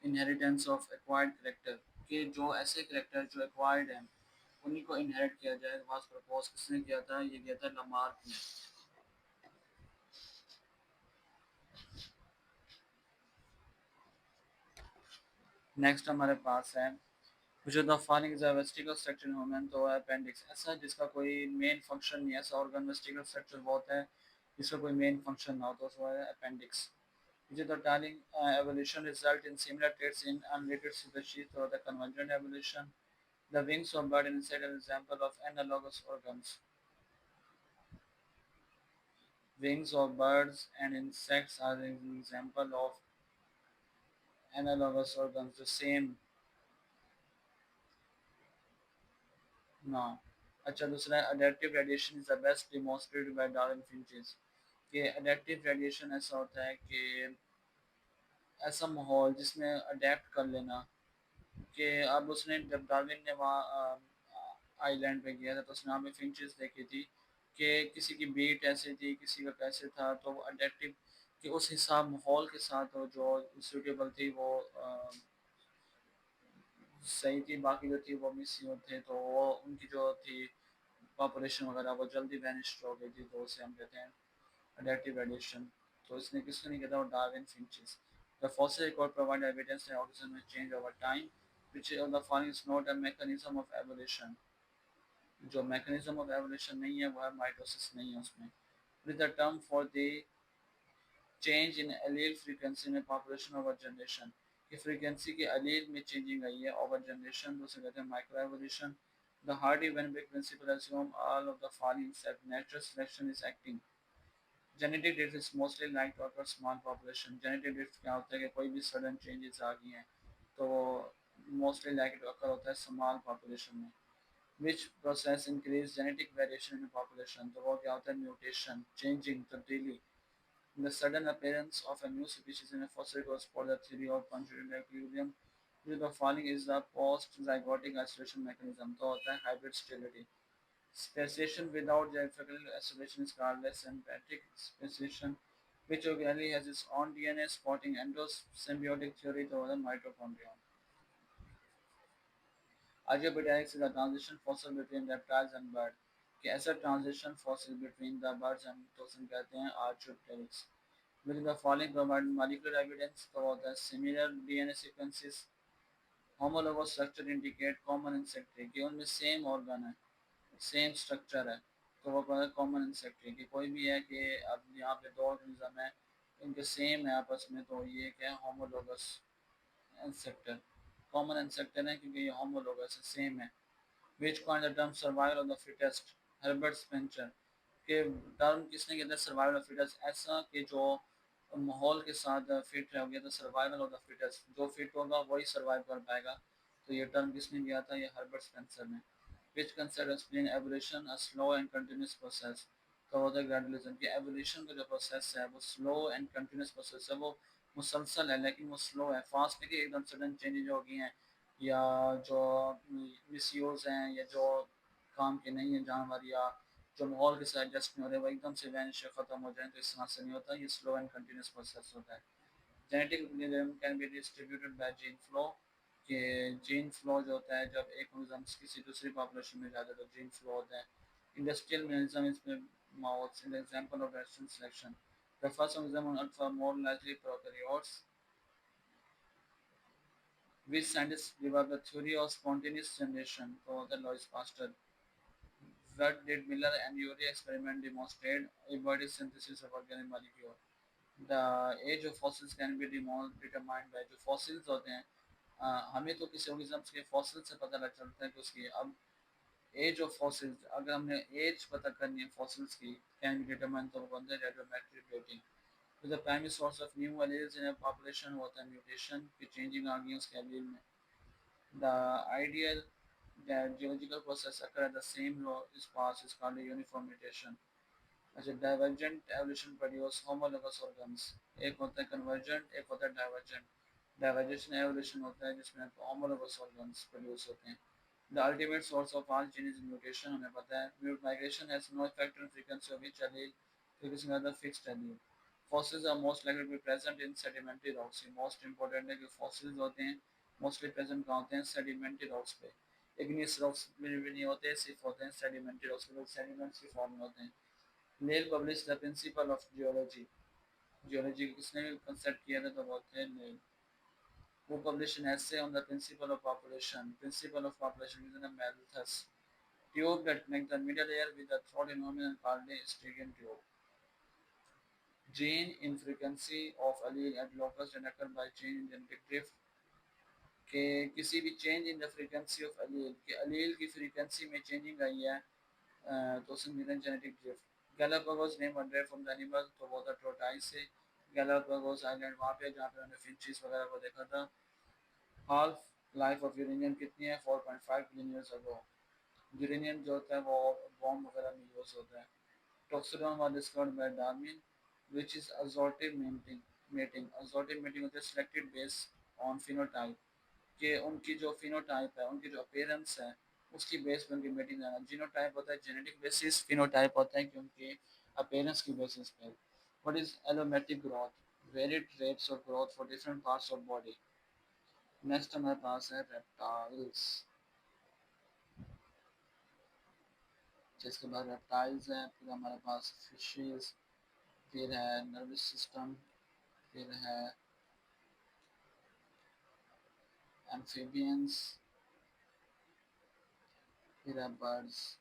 इनहेरिटेंस ऑफ एक्वायर्ड कैरेक्टर, के जो ऐसे कैरेक्टर जो एक्वायर्ड हैं उन्हीं को इनहेरिट किया जाए, वाज प्रपोज किसने किया था, ये किया था लमार्क ने। नेक्स्ट हमारे पास है जो the following is a vestigial structure human, तो अपेंडिक्स ऐसा जिसका कोई मेन फंक्शन नहीं है, ऐसा ऑर्गन वेस्टिकल स्ट्रक्चर वो होता है जिसका कोई मेन फंक्शन ना हो, तो वो है appendix. which is the telling evolution result in similar traits in unrelated species or the convergent evolution. The wings of bird and insect are an example of analogous organs. Wings of birds and insects are an example of analogous organs. The same ना। अच्छा दूसरा adaptive radiation is the best demonstrated by Darwin finches. कि अडेप्टिव रेडिएशन ऐसा होता है कि ऐसा माहौल जिसमें अडेप्ट कर लेना, कि अब उसने जब डार्विन ने वहाँ आइलैंड पे गया था तो उसने वहाँ पे फिंचेस देखी थी कि किसी की बीट ऐसे थी, किसी का कैसे था, तो वो अडेप्टिव कि उस हिसाब माहौल के साथ वो जो सूटेबल थी वो सही थी, बाकी जो थी वो मिस थे, तो वो उनकी जो थी पॉपुलेशन वगैरह वो जल्दी वैनिश हो गई थी, तो उसे हम कहते हैं अडेप्टिव एडिशन। तो इसने किसको नहीं कहता, वो Darwin finches. The fossil record provide evidence that organism में change over time which of the following is not a mechanism of evolution। जो mechanism of evolution नहीं है वो है माइटोसिस, नहीं है उसमें। with the term for the change in allele frequency in a population over generation, कि frequency के allele में changing आई है over generation, तो उसे कहते हैं micro evolution. the Hardy Van Wyck principle assume all of the following except natural selection is acting। Genetic drift is mostly like to occur small population. Genetic drift क्या होता है कि कोई भी सडन चेंजेस आ गई हैं तो मोस्टली लाइक टू अकर होता है स्मॉल पॉपुलेशन में। Which process increase genetic variation in population, तो वो क्या होता है म्यूटेशन, चेंजिंग, तब्दीली। The sudden appearance of a new species in a fossil goes for the theory of conjugal equilibrium. The following is the post-zygotic isolation mechanism, तो होता है hybrid sterility। Speciation without geographical isolation is called a sympatric speciation, which organically has its own DNA spotting endosymbiotic theory to the mitochondrion. Archaeopteryx is a transition fossil between reptiles and birds। कि ऐसा transition fossil between the birds and तो उसे कहते हैं Archaeopteryx। With the following provide molecular evidence तो होता है similar DNA sequences, homologous structure indicate common ancestry, कि उनमें same organ है, सेम स्ट्रक्चर है, तो वो कहता है कॉमन इंसेक्ट कि कोई भी है कि अब यहाँ पे दो ऑर्गेनिज्म है इनके सेम है आपस में, तो ये क्या है होमोलोगस इंसेक्टर। कॉमन इंसेक्टर है क्योंकि ये होमोलोगस है, सेम है। Which coin the term survival of the fittest, Herbert Spencer. के टर्म किसने कहता है सर्वाइवल ऑफ फिटेस्ट, ऐसा कि जो माहौल के साथ फिट रहोगे, तो सर्वाइवल ऑफ द फिटेस्ट, जो फिट होगा वही सर्वाइव कर पाएगा। तो ये टर्म किसने दिया था, ये हर्बर्ट स्पेंसर ने। which consider explain evolution a slow and continuous process। तो होता है ग्रेजुअलिज्म कि एवोल्यूशन का जो प्रोसेस है वो स्लो एंड कंटिन्यूस प्रोसेस है, वो मुसलसल है लेकिन वो स्लो है, फास्ट नहीं कि एकदम सडन चेंजेज हो गई हैं, या जो मिसयूज हैं, या जो काम के नहीं है जानवर, या जो माहौल के साथ एडजस्ट नहीं हो रहे वो एकदम से वैनिश खत्म हो जाए, तो इस तरह से नहीं होता, ये स्लो एंड कंटिन्यूस प्रोसेस होता है। Genetic can be distributed by gene flow, कि जीन फ्लो जो होता है जब एक ऑर्गेनिज्म किसी दूसरी पॉपुलेशन में जाता है तो जीन फ्लो होता है। इंडस्ट्रियल मिनिज्म इसमें mouths in the example of Western selection. The first of them on Earth were more likely prokaryotes, which scientists developed the theory of spontaneous generation. So the law is faster. What did Miller and Urey experiment demonstrate? Abiotic synthesis of organic molecule. The age of fossils can be determined by जो fossils होते हैं हमें तो किसी organisms के fossil से पता लग चलता है कि उसकी अब एज ऑफ फॉसिल्स अगर हमने एज पता करनी है फॉसिल्स की कैन बी डिटरमाइन तो वो बनता है रेडियोमेट्रिक डेटिंग तो the primary source of new alleles in a population होता है म्यूटेशन की चेंजिंग आ गई है उसके एलील में the ideal that geological process occur at the same law is passed is called a uniform mutation. अच्छा divergent evolution produce homologous organs एक होता है कन्वर्जेंट एक होता है डाइवर्जेंट डाइवर्जेंट एवोल्यूशन होता है जिसमें होमोलोगस ऑर्गन्स प्रोड्यूस होते हैं the ultimate source of all change is mutation हमें पता है mute migration has no effect on frequency of each allele frequency of the fixed allele fossils are most likely to be present in sedimentary rocks ये मोस्ट इंपॉर्टेंट है कि फॉसिल्स होते हैं मोस्टली प्रेजेंट कहाँ होते हैं सेडिमेंट्री रॉक्स पे इग्नियस रॉक्स में भी नहीं होते सिर्फ होते हैं सेडिमेंट्री रॉक्स पे सेडिमेंट्स की फॉर्म में होते हैं nail publish the principle of geology geology किसने कंसेप्ट किया था तो बोलते हैं nail who published an essay on the principle of population using a Malthus tube that connects the middle ear with the throat environment and called a Stygian tube. Gene in frequency of allele at locus and occur by change in genetic drift के किसी भी change in the frequency of allele के अलील की फ्रीक्वेंसी में चेंजिंग आई है तो उसे मिलन genetic drift Galapagos name one from the animal तो वो था टोटाई से गैलापागोस आइलैंड वहाँ पे जहाँ पे हमने फिंचेस वगैरह को देखा था हाल्फ लाइफ ऑफ यूरेनियम कितनी है 4.5 बिलियन ईयर्स अगो यूरेनियम जो होता है वो बॉम्ब वगैरह में यूज होता है Toxodon was discovered by Darwin which is assortative mating assortative mating होता है सिलेक्टेड बेस्ड ऑन फिनोटाइप कि उनकी जो फिनोटाइप है उनकी जो अपीयरेंस है उसकी बेस पे उनकी मेटिंग जाना जीनोटाइप होता है जेनेटिक बेसिस फिनोटाइप होता है कि उनकी अपीयरेंस की बेसिस पे what is allometric growth varied rates of growth for different parts of body next हमारे पास है रेप्टाइल्स जिसके बाद रेप्टाइल्स है फिर हमारे पास फिशेस फिर है नर्वस सिस्टम फिर है एम्फीबियंस फिर है बर्ड्स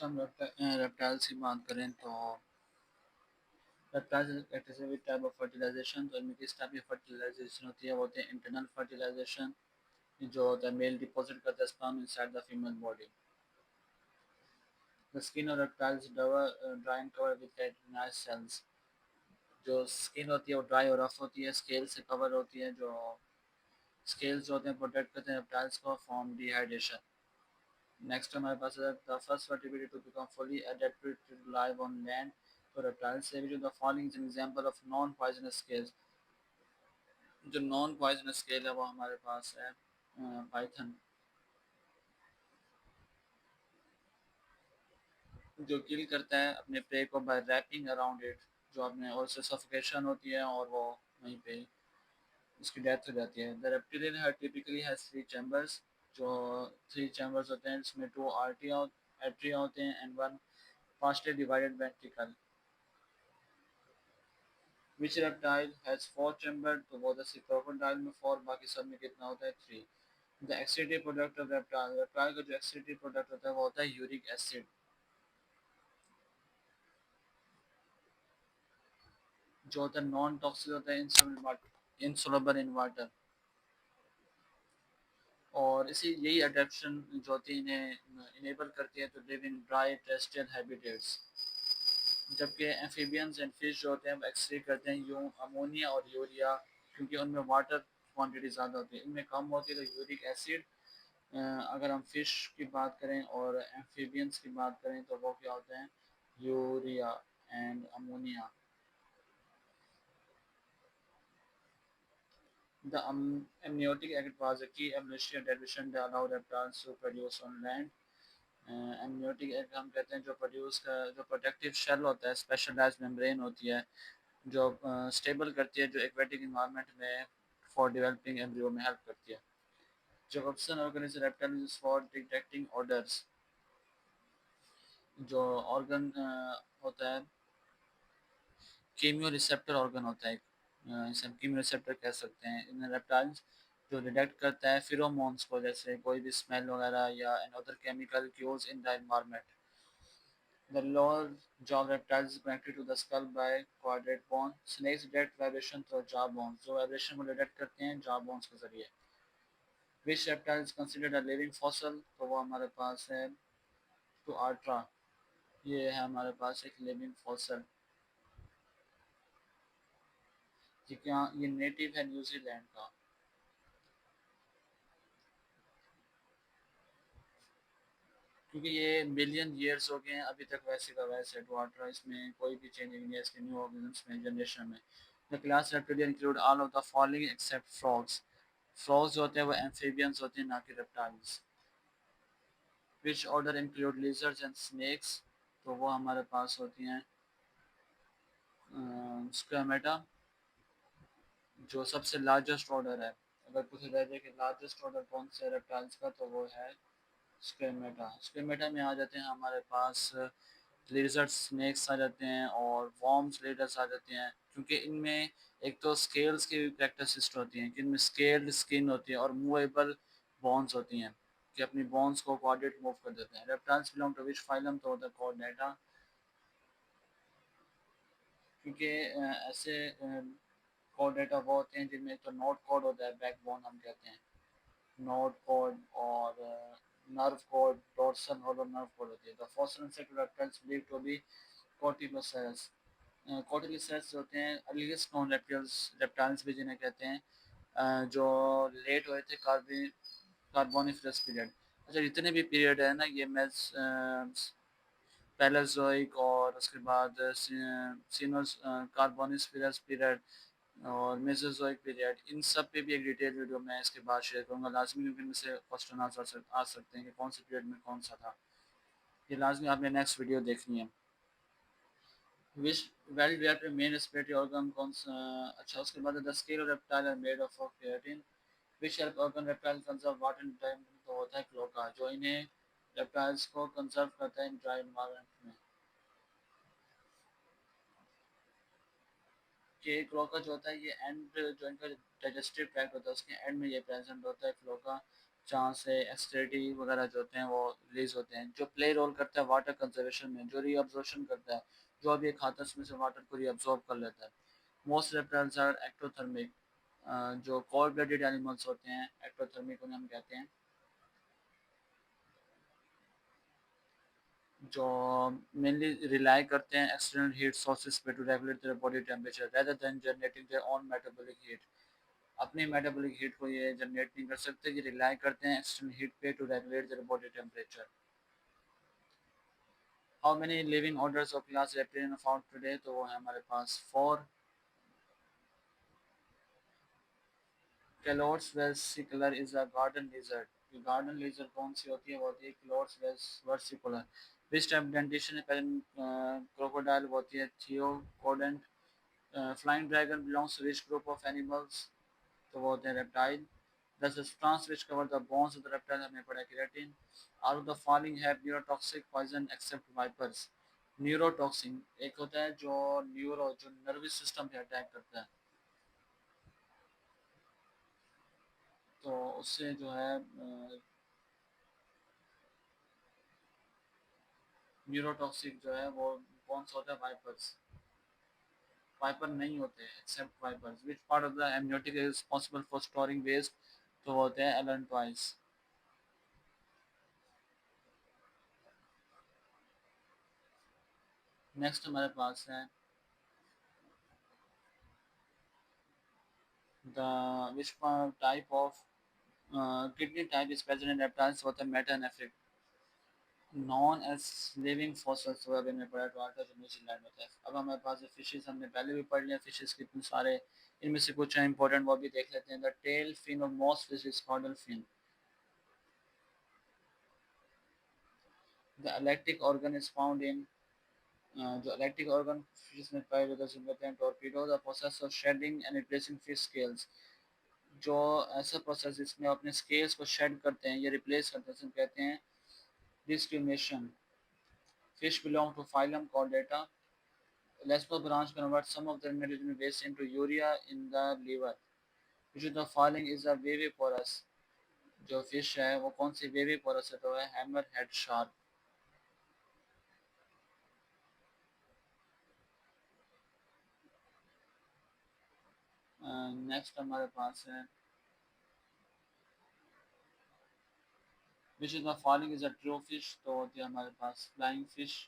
अच्छा हम रेप्टाइल्स की बात करें तो reptiles active type of fertilization तो इनमें किस टाइप की फर्टिलाइजेशन होती है वो होती है इंटरनल फर्टिलाइजेशन जो होता है मेल डिपॉजिट करता है sperm inside the female body the skin of reptiles dry and cover with keratinized cells जो स्किन होती है वो ड्राई और रफ होती है स्केल से कवर होती है जो स्केल्स जो होते हैं प्रोटेक्ट करते हैं रेप्टाइल्स को फ्रॉम डिहाइड्रेशन नेक्स्ट हमारे पास है the first vertebrate to become fully adapted to live on land तो रेप्टाइल्स से भी जो the following is an example of non poisonous scales जो नॉन पॉइजनस स्केल है वो हमारे पास है पाइथन जो किल करता है अपने प्रे को बाय रैपिंग अराउंड इट जो अपने और से सफोकेशन होती है और वो वहीं पे उसकी डेथ हो जाती है the reptilian heart typically has three chambers जो थ्री चैम्बर्स होते हैं जिसमें टू आर्टिया एट्रिया होते हैं and one partially divided ventricle which reptile has four chamber तो वो जैसे crocodile में four बाकी सब में कितना होता है three the oxidative product of reptile reptile का जो एक्सीडेटिव प्रोडक्ट होता है वो होता है यूरिक एसिड जो होता है नॉन टॉक्सिक होता है इंसोलबल इन वाटर और इसी यही अडेप्शन जो होती है इन्हें इनेबल करती है to live in dry terrestrial habitats जबकि एम्फीबियंस एंड फिश जो होते हैं वो एक्सक्रीट करते हैं यूँ अमोनिया और यूरिया क्योंकि उनमें वाटर क्वांटिटी ज़्यादा होती है इनमें कम होती है तो यूरिक एसिड अगर हम फिश की बात करें और एम्फीबियंस की बात करें तो वो क्या होते हैं urea and ammonia. The amniotic egg was a key evolutionary adaptation that allowed reptiles to produce on land. Amniotic egg हम कहते हैं जो प्रोड्यूस का जो प्रोटेक्टिव शेल होता है, स्पेशलाइज मेम्ब्रेन होती है जो स्टेबल करती है, जो एक्वेटिक इन्वायरमेंट में फॉर डेवलपिंग एम्ब्रियो में हेल्प करती है। Jacobson organism reptile for detecting orders, जो ऑर्गन होता है, कीमियो रिसेप्टर ऑर्गन होता है, इसे हम कीमियो रिसेप्टर कह सकते हैं इन रेप्टाइल्स, जो डिटेक्ट करता है फिरोमोन्स को, जैसे कोई भी स्मेल वगैरह या another chemical cues in the environment. The lower jaw reptiles is connected to the skull by quadrate bone. Snakes detect vibration through jaw bones, जो वाइब्रेशन को डिटेक्ट करते हैं jaw bones के जरिए। Which reptile is considered a living fossil? तो वो हमारे पास है टू आर्ट्रा, ये है हमारे पास एक लिविंग फॉसल। ये क्या, ये नेटिव है न्यूजीलैंड का। क्योंकि ये मिलियन ईयर्स हो गए हैं अभी तक वैसे का वैसे टू आर्ट्रा, इसमें कोई भी चेंजिंग नहीं है इसके न्यू ऑर्गेनिज्म्स में जनरेशन में। The class reptilia include all of the following except frogs. Frogs जो होते हैं वो एम्फीबियंस होते हैं, ना कि reptiles. Which order include lizards and snacks, तो वो हमारे पास होती हैं स्क्वेमेटा, जो सबसे लार्जेस्ट ऑर्डर है। अगर पूछा जाए कि लार्जेस्ट ऑर्डर कौन से रेप्टाइल्स का, तो वो है स्क्वेमेटा। स्क्वेमेटा में आ जाते हैं हमारे पास लिजर्ड स्नेक्स आ जाते हैं और वॉर्म्स लेडर्स आ जाते हैं, क्योंकि इनमें एक तो स्केल्स की कैरेक्टरिस्टिक्स होती हैं कि इनमें स्केल्ड स्किन होती है और मूवेबल बोन्स होती हैं कि अपनी बोन्स को कोऑर्डिनेट मूव कर देते हैं। Reptiles belong to which phylum, तो होता है कोऑर्डिनेटा। क्योंकि ऐसे कोऑर्डिनेटा वो होते हैं जिनमें तो नोट कोड होता है, बैकबोन हम कहते हैं नोट कोड, और nerve cord, dorsal hollow nerve cord होती है। The fossil insect reptiles believe to be cotylosaurus. Cotylosaurus होते हैं अर्लीस्ट नोन रेप्टाइल्स, रेप्टाइल्स भी जिन्हें कहते हैं जो लेट हुए थे कार्बोनिफरस पीरियड। अच्छा, जितने भी पीरियड है ना, ये मेस पैलेजोइक और उसके बाद सीनोस कार्बोनिफरस पीरियड और मेसोजोइक पीरियड, इन सब पे भी एक डिटेल वीडियो मैं इसके बाद शेयर करूंगा लाजमी, क्योंकि इनमें से क्वेश्चन आ सकते हैं कि कौन से पीरियड में कौन सा था। ये लाजमी आपने नेक्स्ट वीडियो देखनी है। Which well developed main respiratory organ कौन सा। अच्छा, उसके बाद the scale of reptile are made of keratin. Which help organ reptile conserve water in time, तो होता है क्लोका, जो इन्हें रेप्टाइल्स को कंजर्व करता है इन ड्राई एनवायरनमेंट में। कि क्लोका जो होता है ये एंड, जो इनका डाइजेस्टिव ट्रैक्ट होता है उसके एंड में ये प्रेजेंट होता है क्लोका, जहाँ से एक्सक्रीटरी वगैरह जो होते हैं वो रिलीज होते हैं, जो प्ले रोल करता है वाटर कंजर्वेशन में, जो रीअब्जॉर्प्शन करता है, जो भी एक खाता है उसमें से वाटर को रीअब्जॉर्ब कर लेता है। मोस्ट रेप्टाइल्स आर एक्टोथर्मिक, जो कोल्ड ब्लडेड एनिमल्स होते हैं एक्टोथर्मिक उन्हें हम कहते हैं, जो मेनली रिलाई करते हैं एक्सटर्नल हीट सोर्सेज पे to regulate their body temperature rather than generating their own metabolic heat. अपनी मेटाबॉलिक हीट को ये जनरेट नहीं कर सकते, ये रिलाई करते हैं एक्सटर्नल हीट पे to regulate their body temperature. How many living orders of class reptilian found today, तो वो है हमारे पास 4। Calotes versicolor is a garden lizard. ये गार्डन लिजर्ड कौन सी होती है, वो होती है Calotes versicolor. Which type dentation crocodile, वो होती है thecodont. Flying dragon belongs to which group of animals, तो वो होते हैं reptile. The substance which cover the bones of the reptile हमने पढ़ा keratin. All of the following have neurotoxic poison except vipers। Neurotoxin एक होता है जो न्यूरो, जो नर्वस सिस्टम पे अटैक करता है, तो उससे जो है न्यूरोटॉक्सिक जो है वो कौन सा होता है, वाइपर्स। वाइपर नहीं होते except vipers. Which part of the amniotic is responsible for storing waste, तो वो होते हैं एलेंटॉइस। नेक्स्ट हमारे पास है the which type of kidney type is present in reptiles, होता है metanephric. Known as living fossils तो अभी मैं पढ़ा टोरंटो जो न्यूजीलैंड में था। अब हमारे पास फिशेस हमने पहले भी पढ़ लिया, फिशेस कितने सारे, इनमें से कुछ इंपॉर्टेंट वो भी देख लेते हैं। The tail fin of most fish is caudal fin. The electric organ is found in, जो इलेक्ट्रिक ऑर्गन फिश में पाए जाते हैं उसे कहते हैं torpedo. The process of shedding and replacing fish scales, जो ऐसा प्रोसेस जिसमें अपने स्केल्स को शेड करते हैं या रिप्लेस करते हैं उसे कहते हैं discrimination. Fish belong to phylum chordata. Lesbo branch converts some of their nitrogen waste into urea in the liver, which is the following is a viviparous। जो फिश है वो कौन सी viviparous है, तो है हैमर हेड शार्क। नेक्स्ट हमारे पास है which is the following is a true fish, तो होती है हमारे पास फ्लाइंग फिश।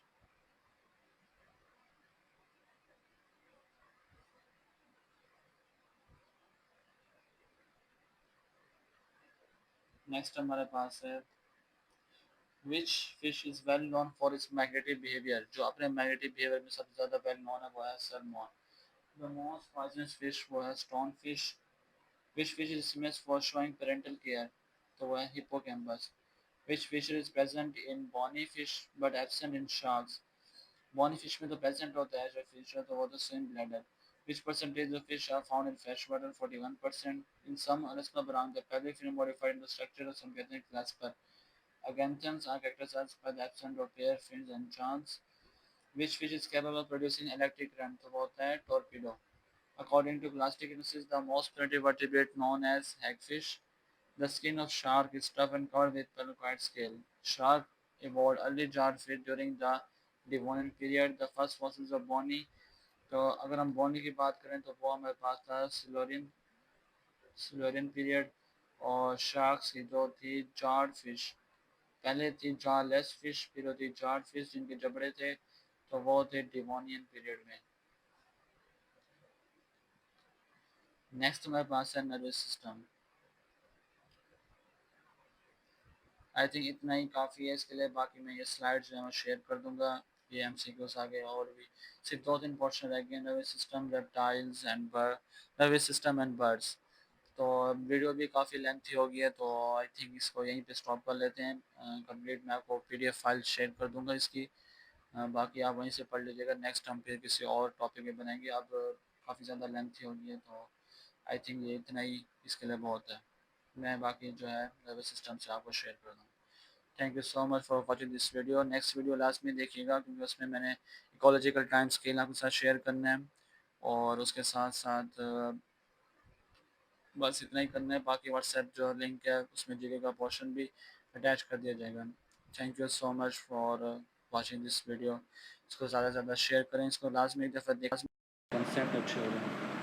नेक्स्ट हमारे पास है which fish is well known for its migratory behavior, जो अपने migratory behavior में सबसे ज़्यादा well known है वो है salmon। The most poisonous fish वो है stone fish। Which fish is famous for showing parental care, तो वो है hippocampus। Which feature is present in bony fish but absent in sharks? Bony fish में तो present होता है जो feature, तो वो तो swim bladder। Which percentage of fish are found in freshwater? 41%। In some Elasmobarang, the pelvic fin modified into structure of some ethnic clasper। Aganthans are characterized by the absence of pair fins and chance। Which fish is capable of producing electric current? तो वो होता है torpedo। According to plastic analysis, the most primitive vertebrate known as hagfish। The skin of shark is tough and covered with pellucid scale। Shark evolved early jarred fish during the Devonian period। The first fossils of bony, तो अगर हम बॉनी की बात करें तो वो हमारे पास था सिल्वरियन पीरियड। और शार्क्स की जो थी जार्ड फिश, पहले थी जारलेस फिश, फिर होती जार्ड फिश जिनके जबड़े थे, तो वो थे डिवोनियन पीरियड में। नेक्स्ट हमारे पास है नर्वस सिस्टम। आई थिंक इतना ही काफ़ी है इसके लिए, बाकी मैं ये स्लाइड जो है मैं शेयर कर दूंगा। ये एमसीक्यूज आगे और भी सिर्फ दो तीन पोर्शन रह गए, nervous system, reptiles and bird, nervous system and birds. तो वीडियो भी काफ़ी लेंथी हो गई है, तो आई थिंक इसको यहीं पे स्टॉप कर लेते हैं। कंप्लीट मैं आपको पीडीएफ फाइल शेयर कर दूंगा इसकी। बाकी आप वहीं से पढ़ लीजिएगा। नेक्स्ट हम फिर किसी और टॉपिक में बनाएंगे। अब काफ़ी ज़्यादा लेंथी हो गई है, तो आई थिंक ये इतना ही इसके लिए बहुत है। मैं बाकी जो है नर्वस सिस्टम से आपको शेयर कर दूँगा। Thank you so much for watching this video. Next video last में देखिएगा क्योंकि उसमें मैंने इकोलॉजिकल टाइम स्केल आपके साथ शेयर करना है, और उसके साथ साथ बस इतना ही करना है। बाकी व्हाट्सएप जो लिंक है उसमें जीके का पोर्शन भी अटैच कर दिया जाएगा। Thank you so much for watching this video. इसको ज़्यादा से ज़्यादा शेयर करें, इसको लास्ट में एक दफ़ा देखा, कंसेप्ट अच्छे हो जाए।